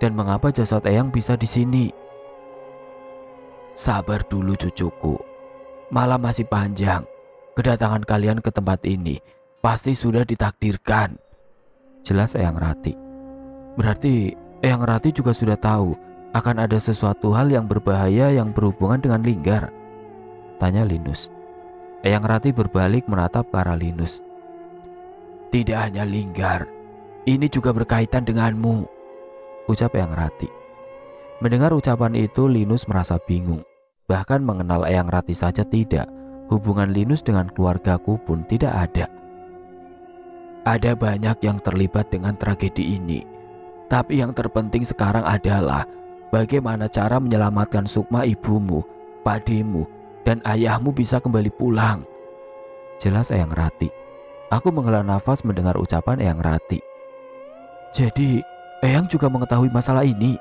Dan mengapa jasad Eyang bisa di sini? Sabar dulu cucuku, malam masih panjang. Kedatangan kalian ke tempat ini pasti sudah ditakdirkan, jelas Eyang Rati. Berarti Eyang Rati juga sudah tahu akan ada sesuatu hal yang berbahaya yang berhubungan dengan Linggar, tanya Linus. Eyang Rati berbalik menatap ke arah Linus. Tidak hanya Linggar, ini juga berkaitan denganmu, ucap Eyang Rati. Mendengar ucapan itu, Linus merasa bingung. Bahkan mengenal Eyang Rati saja tidak, hubungan Linus dengan keluargaku pun tidak ada. Ada banyak yang terlibat dengan tragedi ini, tapi yang terpenting sekarang adalah bagaimana cara menyelamatkan Sukma ibumu, padimu, dan ayahmu bisa kembali pulang, jelas Eyang Rati. Aku menghela nafas mendengar ucapan Eyang Rati. Jadi, Eyang juga mengetahui masalah ini?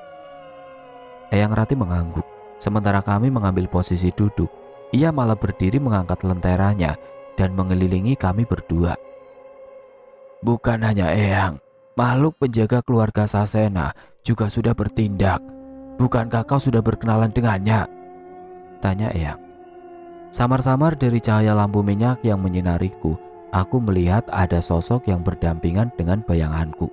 Eyang Rati mengangguk. Sementara kami mengambil posisi duduk, ia malah berdiri mengangkat lenteranya dan mengelilingi kami berdua. Bukan hanya Eyang, makhluk penjaga keluarga Sasena juga sudah bertindak. Bukankah kau sudah berkenalan dengannya? Tanya Eyang. Samar-samar dari cahaya lampu minyak yang menyinariku, aku melihat ada sosok yang berdampingan dengan bayanganku.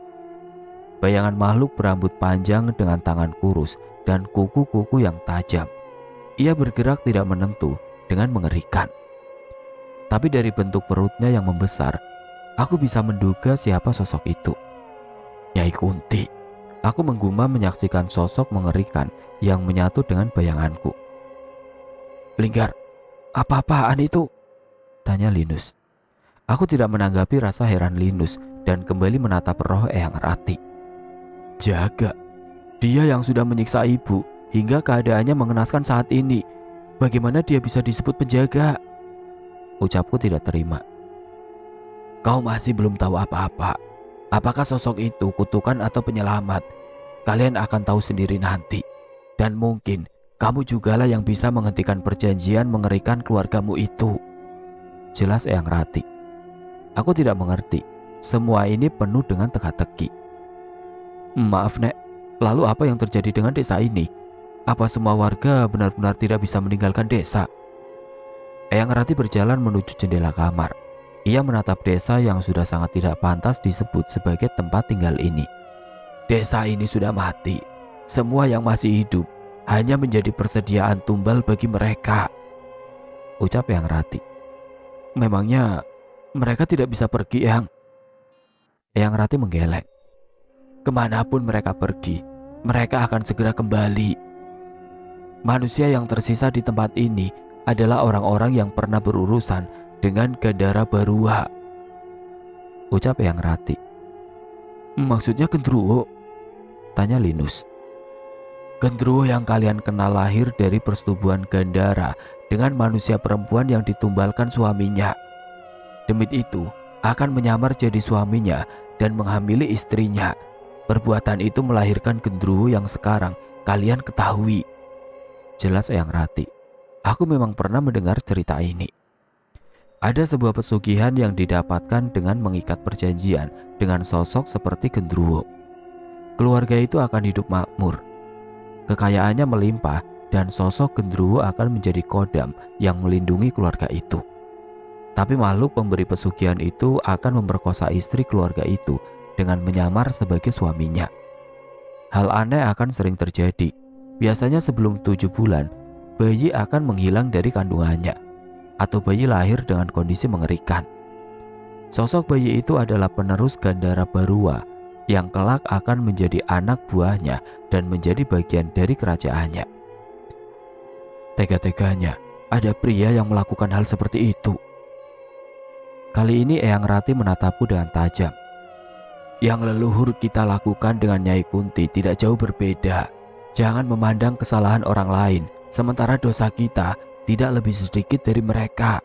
Bayangan makhluk berambut panjang dengan tangan kurus dan kuku-kuku yang tajam. Ia bergerak tidak menentu dengan mengerikan. Tapi dari bentuk perutnya yang membesar, aku bisa menduga siapa sosok itu. Nyai Kunti. Aku menggumam menyaksikan sosok mengerikan yang menyatu dengan bayanganku. Linggar, apa-apaan itu? Tanya Linus. Aku tidak menanggapi rasa heran Linus dan kembali menatap roh Eyang Rati. Jaga, dia yang sudah menyiksa ibu hingga keadaannya mengenaskan saat ini. Bagaimana dia bisa disebut penjaga? Ucapku tidak terima. Kau masih belum tahu apa-apa. Apakah sosok itu kutukan atau penyelamat? Kalian akan tahu sendiri nanti. Dan mungkin kamu jugalah yang bisa menghentikan perjanjian mengerikan keluargamu itu, jelas Eyang Rati. Aku tidak mengerti. Semua ini penuh dengan teka-teki. Maaf Nek, lalu apa yang terjadi dengan desa ini? Apa semua warga benar-benar tidak bisa meninggalkan desa? Eyang Rati berjalan menuju jendela kamar. Ia menatap desa yang sudah sangat tidak pantas disebut sebagai tempat tinggal ini. Desa ini sudah mati. Semua yang masih hidup hanya menjadi persediaan tumbal bagi mereka, ucap Eyang Rati. Memangnya mereka tidak bisa pergi, Eyang? Eyang Rati menggeleng. Kemanapun mereka pergi, mereka akan segera kembali. Manusia yang tersisa di tempat ini adalah orang-orang yang pernah berurusan dengan Gandara Barua, ucap Eyang Rati. Maksudnya Gendruwo? Tanya Linus. Gendruwo yang kalian kenal lahir dari persetubuhan Gandara dengan manusia perempuan yang ditumbalkan suaminya. Demit itu akan menyamar jadi suaminya dan menghamili istrinya. Perbuatan itu melahirkan Gendruwo yang sekarang kalian ketahui, jelas Eyang Rati. Aku memang pernah mendengar cerita ini. Ada sebuah pesugihan yang didapatkan dengan mengikat perjanjian dengan sosok seperti Gendruwo. Keluarga itu akan hidup makmur. Kekayaannya melimpah dan sosok Gendruwo akan menjadi kodam yang melindungi keluarga itu. Tapi makhluk pemberi pesugihan itu akan memperkosa istri keluarga itu dengan menyamar sebagai suaminya. Hal aneh akan sering terjadi. Biasanya sebelum 7 bulan, bayi akan menghilang dari kandungannya, atau bayi lahir dengan kondisi mengerikan. Sosok bayi itu adalah penerus Gandara Barua yang kelak akan menjadi anak buahnya dan menjadi bagian dari kerajaannya. Tega-teganya ada pria yang melakukan hal seperti itu. Kali ini Eyang Rati menatapku dengan tajam. Yang leluhur kita lakukan dengan Nyai Kunti tidak jauh berbeda. Jangan memandang kesalahan orang lain, sementara dosa kita tidak lebih sedikit dari mereka,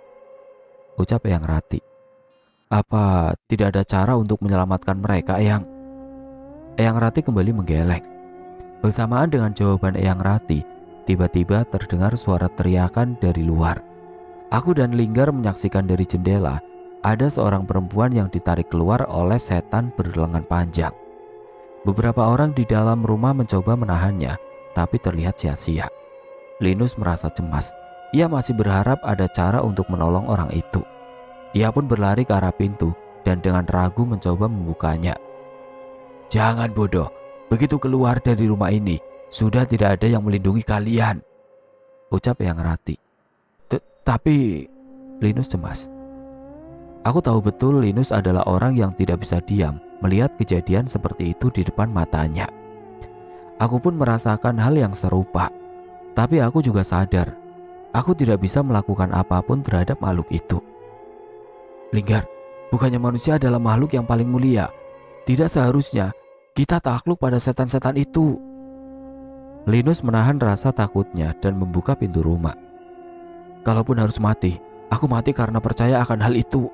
ucap Eyang Rati. Apa tidak ada cara untuk menyelamatkan mereka, Eyang? Eyang Rati kembali menggeleng. Bersamaan dengan jawaban Eyang Rati, tiba-tiba terdengar suara teriakan dari luar. Aku dan Linggar menyaksikan dari jendela ada seorang perempuan yang ditarik keluar oleh setan berlengan panjang. Beberapa orang di dalam rumah mencoba menahannya, tapi terlihat sia-sia. Linus merasa cemas. Ia masih berharap ada cara untuk menolong orang itu. Ia pun berlari ke arah pintu dan dengan ragu mencoba membukanya. "Jangan bodoh, begitu keluar dari rumah ini, sudah tidak ada yang melindungi kalian," ucap Eyang Rati. Tapi Linus cemas. Aku tahu betul Linus adalah orang yang tidak bisa diam melihat kejadian seperti itu di depan matanya. Aku pun merasakan hal yang serupa. Tapi aku juga sadar, aku tidak bisa melakukan apapun terhadap makhluk itu. "Linggar, bukannya manusia adalah makhluk yang paling mulia? Tidak seharusnya kita takluk pada setan-setan itu." Linus menahan rasa takutnya dan membuka pintu rumah. "Kalaupun harus mati, aku mati karena percaya akan hal itu,"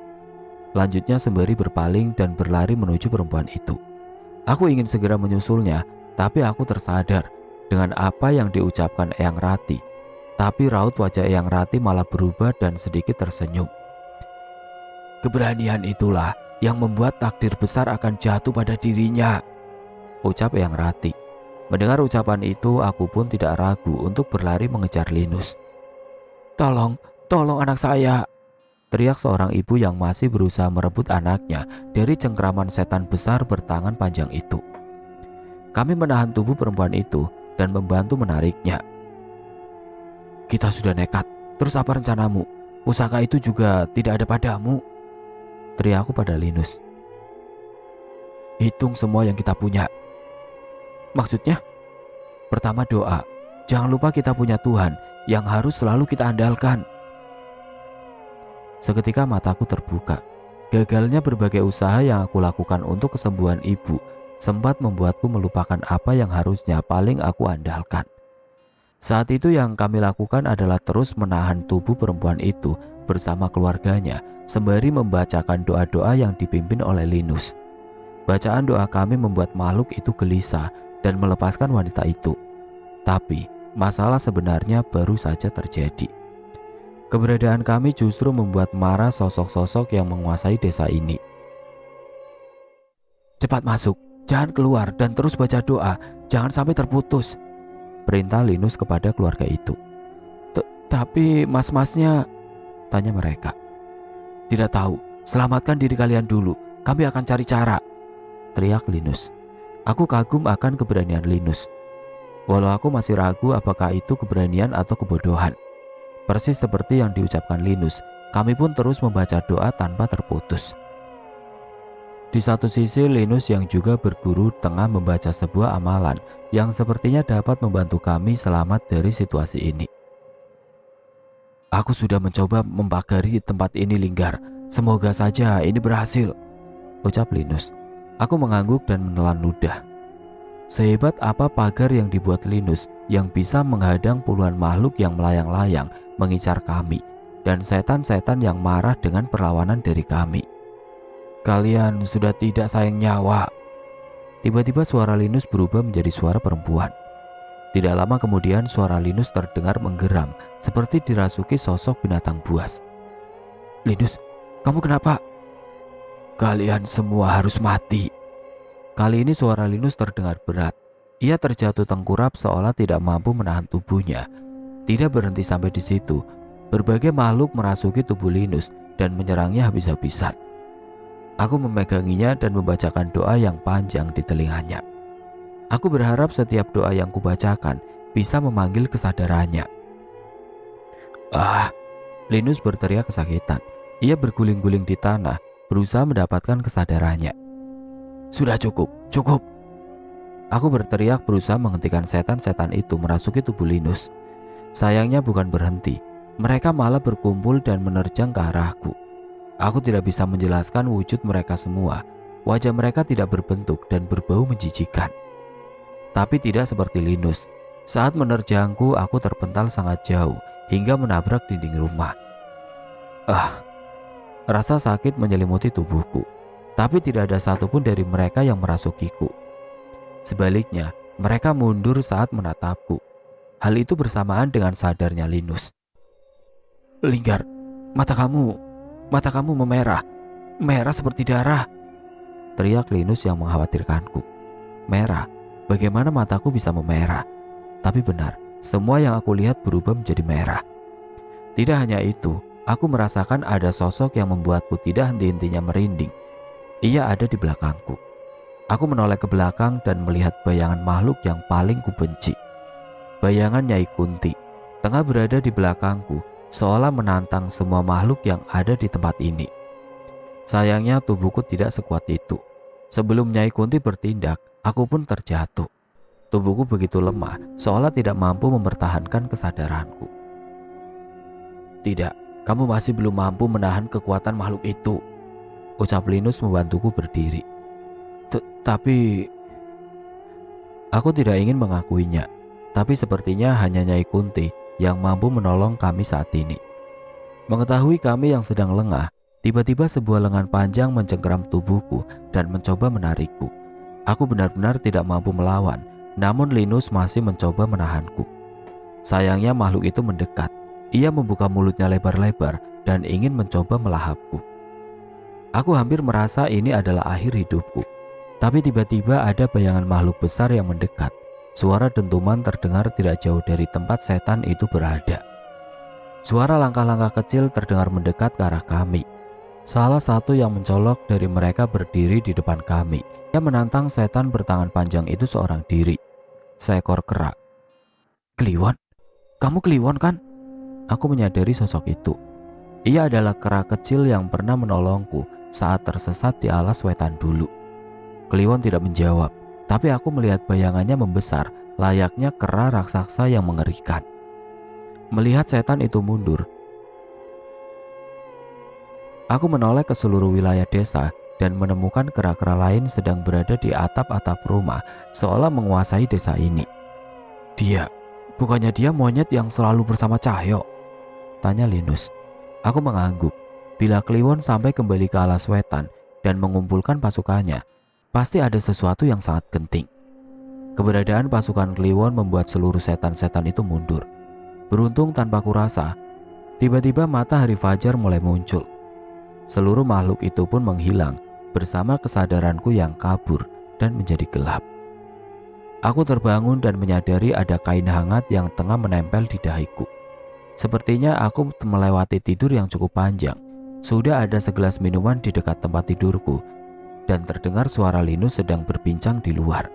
lanjutnya sembari berpaling dan berlari menuju perempuan itu. Aku ingin segera menyusulnya, tapi aku tersadar dengan apa yang diucapkan Eyang Rati. Tapi raut wajah Eyang Rati malah berubah dan sedikit tersenyum. "Keberanian itulah yang membuat takdir besar akan jatuh pada dirinya," ucap Eyang Rati. Mendengar ucapan itu, aku pun tidak ragu untuk berlari mengejar Linus. Tolong anak saya," teriak seorang ibu yang masih berusaha merebut anaknya dari cengkraman setan besar bertangan panjang itu. Kami menahan tubuh perempuan itu dan membantu menariknya. "Kita sudah nekat, terus apa rencanamu? Pusaka itu juga tidak ada padamu," teriakku pada Linus. "Hitung semua yang kita punya." "Maksudnya?" "Pertama doa. Jangan lupa kita punya Tuhan yang harus selalu kita andalkan." Seketika mataku terbuka. Gagalnya berbagai usaha yang aku lakukan untuk kesembuhan ibu sempat membuatku melupakan apa yang harusnya paling aku andalkan. Saat itu yang kami lakukan adalah terus menahan tubuh perempuan itu bersama keluarganya sembari membacakan doa-doa yang dipimpin oleh Linus. Bacaan doa kami membuat makhluk itu gelisah dan melepaskan wanita itu. Tapi masalah sebenarnya baru saja terjadi. Keberadaan kami justru membuat marah sosok-sosok yang menguasai desa ini. "Cepat masuk, jangan keluar dan terus baca doa, jangan sampai terputus," perintah Linus kepada keluarga itu. Tapi mas-masnya," tanya mereka. "Tidak tahu, selamatkan diri kalian dulu, kami akan cari cara," teriak Linus. Aku kagum akan keberanian Linus. Walau aku masih ragu apakah itu keberanian atau kebodohan. Persis seperti yang diucapkan Linus, kami pun terus membaca doa tanpa terputus. Di satu sisi, Linus yang juga berguru tengah membaca sebuah amalan yang sepertinya dapat membantu kami selamat dari situasi ini. "Aku sudah mencoba mempagari tempat ini, Linggar. Semoga saja ini berhasil," ucap Linus. Aku mengangguk dan menelan ludah. Sehebat apa pagar yang dibuat Linus yang bisa menghadang puluhan makhluk yang melayang-layang mengincar kami dan setan-setan yang marah dengan perlawanan dari kami. "Kalian sudah tidak sayang nyawa." Tiba-tiba suara Linus berubah menjadi suara perempuan. Tidak lama kemudian suara Linus terdengar menggeram seperti dirasuki sosok binatang buas. "Linus, kamu kenapa?" "Kalian semua harus mati." Kali ini suara Linus terdengar berat. Ia terjatuh tengkurap seolah tidak mampu menahan tubuhnya. Tidak berhenti sampai di situ. Berbagai makhluk merasuki tubuh Linus dan menyerangnya habis-habisan. Aku memeganginya dan membacakan doa yang panjang di telinganya. Aku berharap setiap doa yang kubacakan bisa memanggil kesadarannya. "Ah!" Linus berteriak kesakitan. Ia berguling-guling di tanah, berusaha mendapatkan kesadarannya. "Sudah cukup. Aku berteriak berusaha menghentikan setan-setan itu merasuki tubuh Linus. Sayangnya bukan berhenti. Mereka malah berkumpul dan menerjang ke arahku. Aku tidak bisa menjelaskan wujud mereka semua. Wajah mereka tidak berbentuk dan berbau menjijikan. Tapi tidak seperti Linus. Saat menerjangku, aku terpental sangat jauh hingga menabrak dinding rumah. Rasa sakit menyelimuti tubuhku. Tapi tidak ada satupun dari mereka yang merasukiku. Sebaliknya, mereka mundur saat menatapku. Hal itu bersamaan dengan sadarnya Linus. "Linggar, mata kamu memerah. Merah seperti darah," teriak Linus yang mengkhawatirkanku. Merah? Bagaimana mataku bisa memerah? Tapi benar, semua yang aku lihat berubah menjadi merah. Tidak hanya itu, aku merasakan ada sosok yang membuatku tidak henti-hentinya merinding. Ia ada di belakangku. Aku menoleh ke belakang dan melihat bayangan makhluk yang paling kubenci. Bayangan Nyai Kunti, tengah berada di belakangku, seolah menantang semua makhluk yang ada di tempat ini. Sayangnya tubuhku tidak sekuat itu. Sebelum Nyai Kunti bertindak, aku pun terjatuh. Tubuhku begitu lemah, seolah tidak mampu mempertahankan kesadaranku. Tidak, kamu masih belum mampu menahan kekuatan makhluk itu, ucap Linus membantuku berdiri. Tapi... Aku tidak ingin mengakuinya, tapi sepertinya hanya Nyai Kunti yang mampu menolong kami saat ini. Mengetahui kami yang sedang lengah, tiba-tiba sebuah lengan panjang mencengkeram tubuhku dan mencoba menarikku. Aku benar-benar tidak mampu melawan, namun Linus masih mencoba menahanku. Sayangnya makhluk itu mendekat. Ia membuka mulutnya lebar-lebar dan ingin mencoba melahapku. Aku hampir merasa ini adalah akhir hidupku. Tapi tiba-tiba ada bayangan makhluk besar yang mendekat. Suara dentuman terdengar tidak jauh dari tempat setan itu berada. Suara langkah-langkah kecil terdengar mendekat ke arah kami. Salah satu yang mencolok dari mereka berdiri di depan kami. Ia menantang setan bertangan panjang itu seorang diri. Seekor kera. Kliwon? Kamu Kliwon kan? Aku menyadari sosok itu. Ia adalah kera kecil yang pernah menolongku saat tersesat di alas wetan dulu. Kliwon tidak menjawab, tapi aku melihat bayangannya membesar layaknya kera raksasa yang mengerikan. Melihat setan itu mundur, aku menoleh ke seluruh wilayah desa dan menemukan kera-kera lain sedang berada di atap-atap rumah seolah menguasai desa ini. Bukannya dia monyet yang selalu bersama Cahyo? Tanya Linus. Aku mengangguk. Bila Kliwon sampai kembali ke alas wetan dan mengumpulkan pasukannya, pasti ada sesuatu yang sangat genting. Keberadaan pasukan Kliwon membuat seluruh setan-setan itu mundur. Beruntung tanpa kurasa, tiba-tiba matahari fajar mulai muncul. Seluruh makhluk itu pun menghilang bersama kesadaranku yang kabur dan menjadi gelap. Aku terbangun dan menyadari ada kain hangat yang tengah menempel di dahiku. Sepertinya aku melewati tidur yang cukup panjang. Sudah ada segelas minuman di dekat tempat tidurku dan terdengar suara Linus sedang berbincang di luar.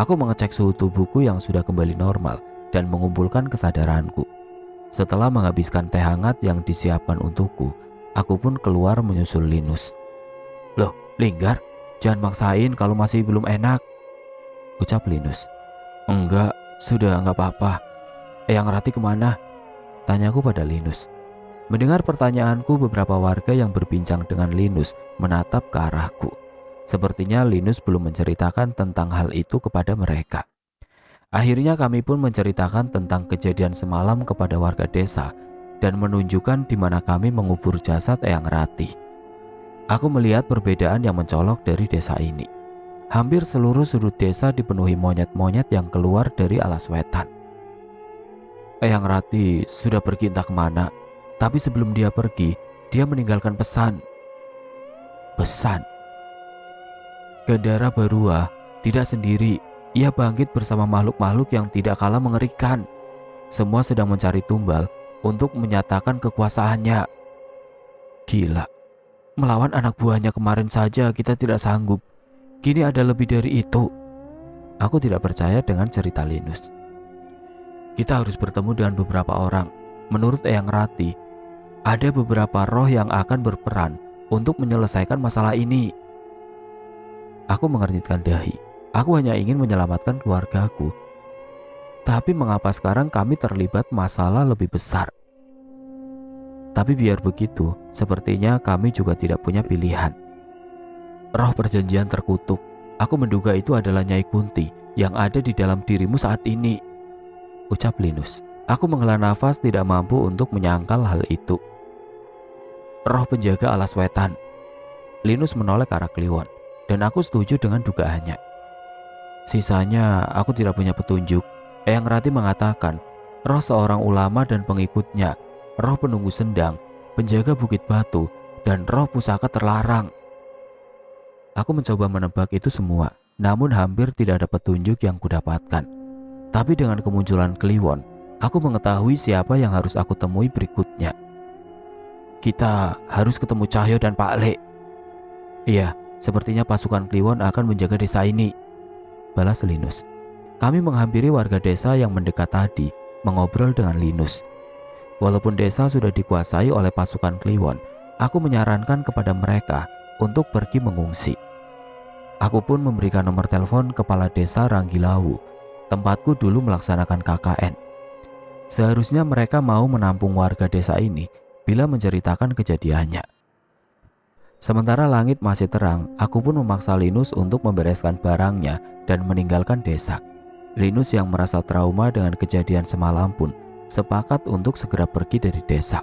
Aku mengecek suhu tubuhku yang sudah kembali normal dan mengumpulkan kesadaranku. Setelah menghabiskan teh hangat yang disiapkan untukku, aku pun keluar menyusul Linus. Loh, Linggar, jangan maksain kalau masih belum enak, ucap Linus. Enggak, sudah enggak apa-apa. Eyang Rati kemana? Tanyaku pada Linus. Mendengar pertanyaanku, beberapa warga yang berbincang dengan Linus menatap ke arahku. Sepertinya Linus belum menceritakan tentang hal itu kepada mereka. Akhirnya kami pun menceritakan tentang kejadian semalam kepada warga desa dan menunjukkan di mana kami mengubur jasad Eyang Rati. Aku melihat perbedaan yang mencolok dari desa ini. Hampir seluruh sudut desa dipenuhi monyet-monyet yang keluar dari alas wetan. Eyang Rati sudah pergi entah kemana. Tapi sebelum dia pergi, dia meninggalkan pesan. Pesan? Gandara Barua tidak sendiri. Ia bangkit bersama makhluk-makhluk yang tidak kalah mengerikan. Semua sedang mencari tumbal untuk menyatakan kekuasaannya. Gila. Melawan anak buahnya kemarin saja kita tidak sanggup. Kini ada lebih dari itu. Aku tidak percaya dengan cerita Linus. Kita harus bertemu dengan beberapa orang. Menurut Eyang Rati, ada beberapa roh yang akan berperan untuk menyelesaikan masalah ini. Aku mengernyitkan dahi. Aku hanya ingin menyelamatkan keluargaku. Tapi mengapa sekarang kami terlibat masalah lebih besar? Tapi biar begitu, sepertinya kami juga tidak punya pilihan. Roh perjanjian terkutuk. Aku menduga itu adalah Nyai Kunti yang ada di dalam dirimu saat ini, ucap Linus. Aku menghela nafas, tidak mampu untuk menyangkal hal itu. Roh penjaga alas wetan. Linus menoleh ke arah Kliwon, dan aku setuju dengan dugaannya. Sisanya aku tidak punya petunjuk. Eyang Rati mengatakan roh seorang ulama dan pengikutnya, roh penunggu sendang, penjaga bukit batu, dan roh pusaka terlarang. Aku mencoba menebak itu semua, namun hampir tidak ada petunjuk yang kudapatkan. Tapi dengan kemunculan Kliwon, aku mengetahui siapa yang harus aku temui berikutnya. Kita harus ketemu Cahyo dan Pak Le. Iya, sepertinya pasukan Kliwon akan menjaga desa ini, balas Linus. Kami menghampiri warga desa yang mendekat tadi, mengobrol dengan Linus. Walaupun desa sudah dikuasai oleh pasukan Kliwon, aku menyarankan kepada mereka untuk pergi mengungsi. Aku pun memberikan nomor telepon kepala desa Ranggilawu, tempatku dulu melaksanakan KKN. Seharusnya mereka mau menampung warga desa ini bila menceritakan kejadiannya. Sementara langit masih terang, aku pun memaksa Linus untuk membereskan barangnya dan meninggalkan desa. Linus yang merasa trauma dengan kejadian semalam pun sepakat untuk segera pergi dari desa.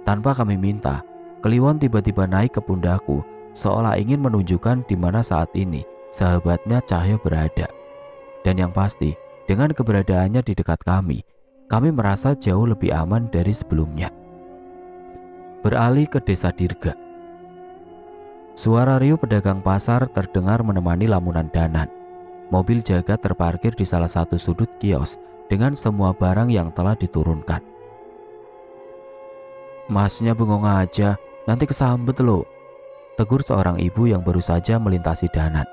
Tanpa kami minta, Kliwon tiba-tiba naik ke pundakku, seolah ingin menunjukkan di mana saat ini sahabatnya Cahyo berada. Dan yang pasti, dengan keberadaannya di dekat kami merasa jauh lebih aman dari sebelumnya. Beralih ke desa Dirga. Suara riuh pedagang pasar terdengar menemani lamunan Danan. Mobil jaga terparkir di salah satu sudut kios dengan semua barang yang telah diturunkan. Masnya bengong aja, nanti kesambet loh, tegur seorang ibu yang baru saja melintasi Danan.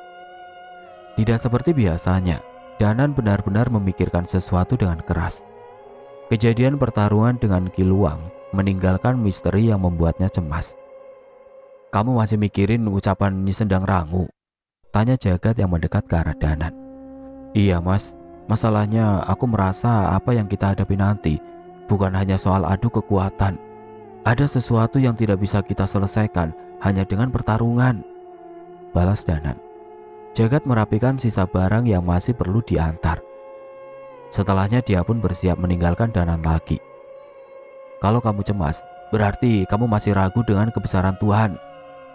Tidak seperti biasanya, Danan benar-benar memikirkan sesuatu dengan keras. Kejadian pertarungan dengan Kiluang meninggalkan misteri yang membuatnya cemas. Kamu masih mikirin ucapan Nyi Sendang Rangu? Tanya Jagat yang mendekat ke arah Danan. Iya mas, masalahnya aku merasa apa yang kita hadapi nanti bukan hanya soal adu kekuatan. Ada sesuatu yang tidak bisa kita selesaikan hanya dengan pertarungan, balas Danan. Jagat merapikan sisa barang yang masih perlu diantar. Setelahnya dia pun bersiap meninggalkan Danan lagi. Kalau kamu cemas, berarti kamu masih ragu dengan kebesaran Tuhan.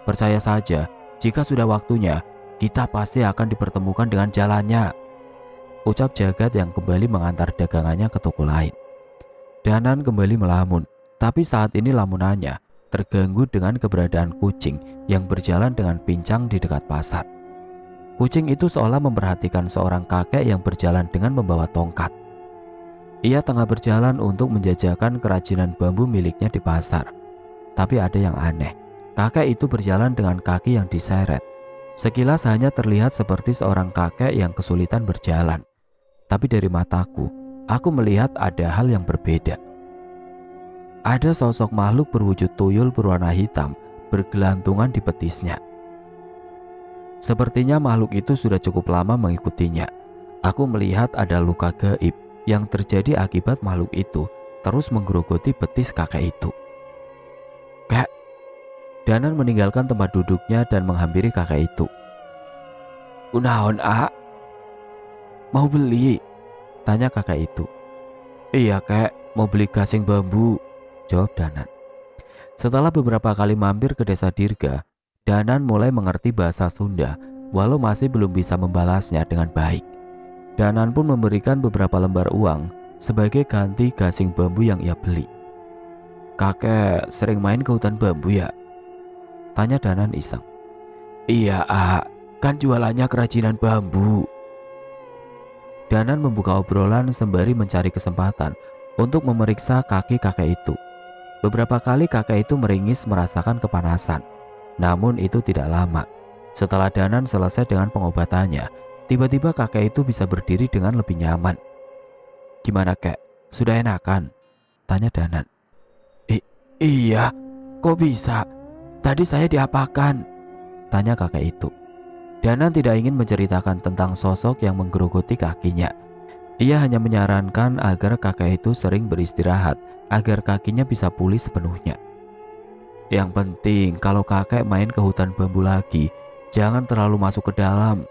Percaya saja, jika sudah waktunya, kita pasti akan dipertemukan dengan jalannya, ucap Jagat yang kembali mengantar dagangannya ke toko lain. Danan kembali melamun, tapi saat ini lamunannya terganggu dengan keberadaan kucing yang berjalan dengan pincang di dekat pasar. Kucing itu seolah memperhatikan seorang kakek yang berjalan dengan membawa tongkat. Ia tengah berjalan untuk menjajakan kerajinan bambu miliknya di pasar. Tapi ada yang aneh, kakek itu berjalan dengan kaki yang diseret. Sekilas hanya terlihat seperti seorang kakek yang kesulitan berjalan. Tapi dari mataku, aku melihat ada hal yang berbeda. Ada sosok makhluk berwujud tuyul berwarna hitam bergelantungan di betisnya. Sepertinya makhluk itu sudah cukup lama mengikutinya. Aku melihat ada luka gaib yang terjadi akibat makhluk itu terus menggerogoti betis kakek itu. Kak, Danan meninggalkan tempat duduknya dan menghampiri kakek itu. Kunaon, A? Mau beli? Tanya kakek itu. Iya kek, mau beli gasing bambu, jawab Danan. Setelah beberapa kali mampir ke desa Dirga, Danan mulai mengerti bahasa Sunda, walau masih belum bisa membalasnya dengan baik. Danan pun memberikan beberapa lembar uang sebagai ganti gasing bambu yang ia beli. Kakek sering main ke hutan bambu ya? Tanya Danan iseng. Iya, A, kan jualannya kerajinan bambu. Danan membuka obrolan sembari mencari kesempatan untuk memeriksa kaki kakek itu. Beberapa kali kakek itu meringis merasakan kepanasan, namun itu tidak lama. Setelah Danan selesai dengan pengobatannya, tiba-tiba kakek itu bisa berdiri dengan lebih nyaman. Gimana kek? Sudah enakan? Tanya Danan. Iya, kok bisa? Tadi saya diapakan? Tanya kakek itu. Danan tidak ingin menceritakan tentang sosok yang menggerogoti kakinya. Ia hanya menyarankan agar kakek itu sering beristirahat agar kakinya bisa pulih sepenuhnya. Yang penting kalau kakek main ke hutan bambu lagi, jangan terlalu masuk ke dalam.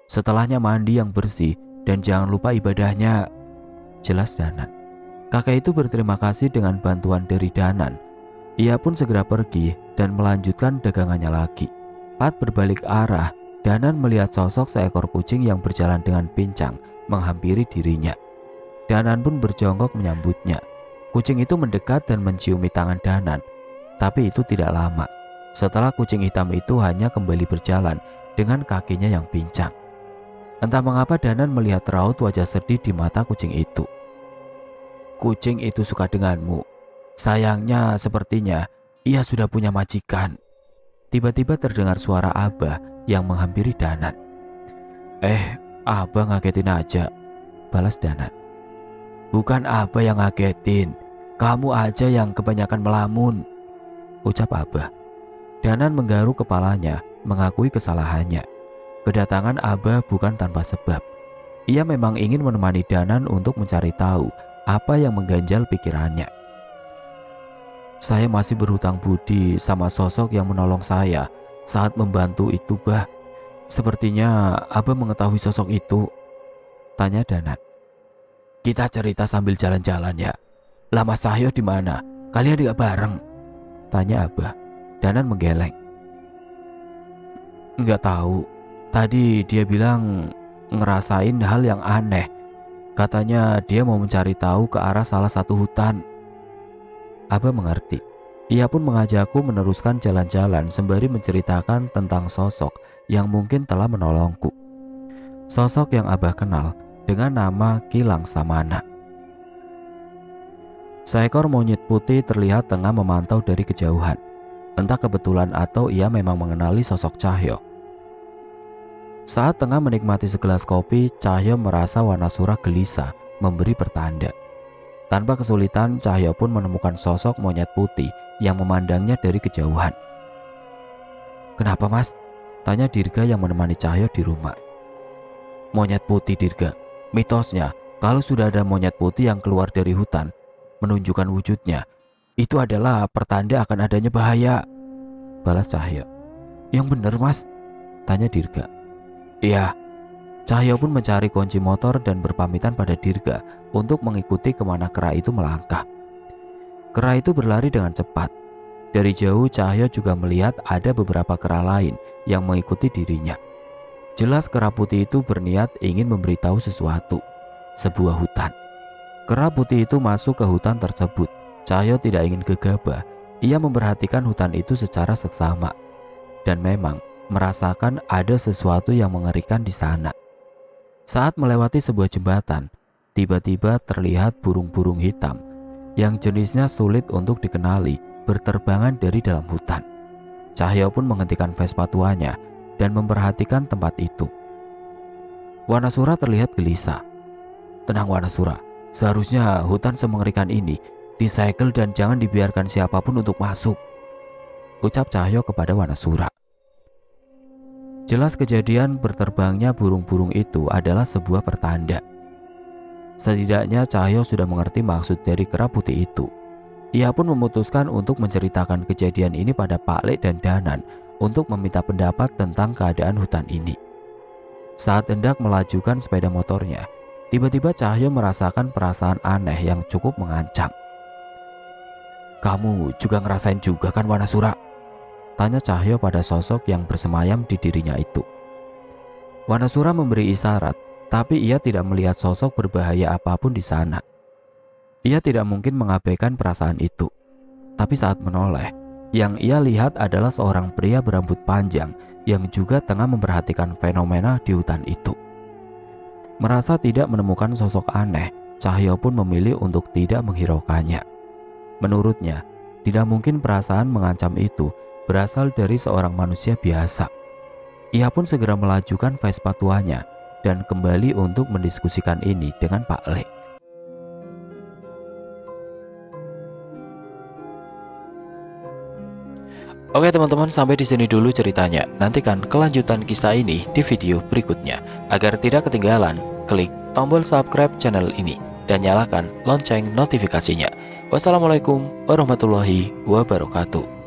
Setelahnya mandi yang bersih dan jangan lupa ibadahnya, jelas Danan. Kakek itu berterima kasih dengan bantuan dari Danan. Ia pun segera pergi dan melanjutkan dagangannya lagi. Pat berbalik arah, Danan melihat sosok seekor kucing yang berjalan dengan pincang menghampiri dirinya. Danan pun berjongkok menyambutnya. Kucing itu mendekat dan menciumi tangan Danan. Tapi itu tidak lama. Setelah kucing hitam itu hanya kembali berjalan dengan kakinya yang pincang. Entah mengapa Danan melihat raut wajah sedih di mata kucing itu. Kucing itu suka denganmu. Sayangnya sepertinya ia sudah punya majikan. Tiba-tiba terdengar suara Abah yang menghampiri Danan. Abah ngagetin aja, balas Danan. Bukan Abah yang ngagetin, kamu aja yang kebanyakan melamun, ucap Abah. Danan menggaruk kepalanya, mengakui kesalahannya. Kedatangan Abah bukan tanpa sebab. Ia memang ingin menemani Danan untuk mencari tahu apa yang mengganjal pikirannya. Saya masih berhutang budi sama sosok yang menolong saya saat membantu itu, Bah. Sepertinya Abah mengetahui sosok itu, tanya Danan. Kita cerita sambil jalan-jalan ya. Lah Mas Cahyo di mana? Kalian gak bareng? Tanya Abah. Danan menggeleng. Enggak tahu. Tadi dia bilang ngerasain hal yang aneh. Katanya dia mau mencari tahu ke arah salah satu hutan. Abah mengerti. Ia pun mengajakku meneruskan jalan-jalan sembari menceritakan tentang sosok yang mungkin telah menolongku. Sosok yang Abah kenal dengan nama Kilang Samana. Seekor monyet putih terlihat tengah memantau dari kejauhan. Entah kebetulan atau ia memang mengenali sosok Cahyo. Saat tengah menikmati segelas kopi, Cahyo merasa Wanasura gelisah memberi pertanda. Tanpa kesulitan, Cahyo pun menemukan sosok monyet putih yang memandangnya dari kejauhan. Kenapa Mas? Tanya Dirga yang menemani Cahyo di rumah. Monyet putih, Dirga. Mitosnya, kalau sudah ada monyet putih yang keluar dari hutan, menunjukkan wujudnya, itu adalah pertanda akan adanya bahaya, balas Cahyo. Yang benar Mas? Tanya Dirga. Iya. Cahyo pun mencari kunci motor dan berpamitan pada Dirga untuk mengikuti kemana kera itu melangkah. Kera itu berlari dengan cepat. Dari jauh Cahyo juga melihat ada beberapa kera lain yang mengikuti dirinya. Jelas kera putih itu berniat ingin memberitahu sesuatu. Sebuah hutan. Kera putih itu masuk ke hutan tersebut. Cahyo tidak ingin gegabah. Ia memperhatikan hutan itu secara seksama. Dan memang merasakan ada sesuatu yang mengerikan di sana. Saat melewati sebuah jembatan, tiba-tiba terlihat burung-burung hitam yang jenisnya sulit untuk dikenali berterbangan dari dalam hutan. Cahyo pun menghentikan Vespa tuanya dan memperhatikan tempat itu. Wanasura terlihat gelisah. Tenang Wanasura, seharusnya hutan semengerikan ini disegel dan jangan dibiarkan siapapun untuk masuk, ucap Cahyo kepada Wanasura. Jelas kejadian berterbangnya burung-burung itu adalah sebuah pertanda. Setidaknya Cahyo sudah mengerti maksud dari kera putih itu. Ia pun memutuskan untuk menceritakan kejadian ini pada Pak Lek dan Danan untuk meminta pendapat tentang keadaan hutan ini. Saat hendak melajukan sepeda motornya, tiba-tiba Cahyo merasakan perasaan aneh yang cukup mengancam. Kamu juga ngerasain juga kan Wanasura? Tanya Cahyo pada sosok yang bersemayam di dirinya itu. Wanasura memberi isyarat, tapi ia tidak melihat sosok berbahaya apapun di sana. Ia tidak mungkin mengabaikan perasaan itu. Tapi saat menoleh, yang ia lihat adalah seorang pria berambut panjang yang juga tengah memperhatikan fenomena di hutan itu. Merasa tidak menemukan sosok aneh, Cahyo pun memilih untuk tidak menghiraukannya. Menurutnya, tidak mungkin perasaan mengancam itu berasal dari seorang manusia biasa. Ia pun segera melajukan Vespa tuanya dan kembali untuk mendiskusikan ini dengan Pak Lek. Oke teman-teman, sampai di sini dulu ceritanya. Nantikan kelanjutan kisah ini di video berikutnya. Agar tidak ketinggalan, klik tombol subscribe channel ini dan nyalakan lonceng notifikasinya. Wassalamualaikum warahmatullahi wabarakatuh.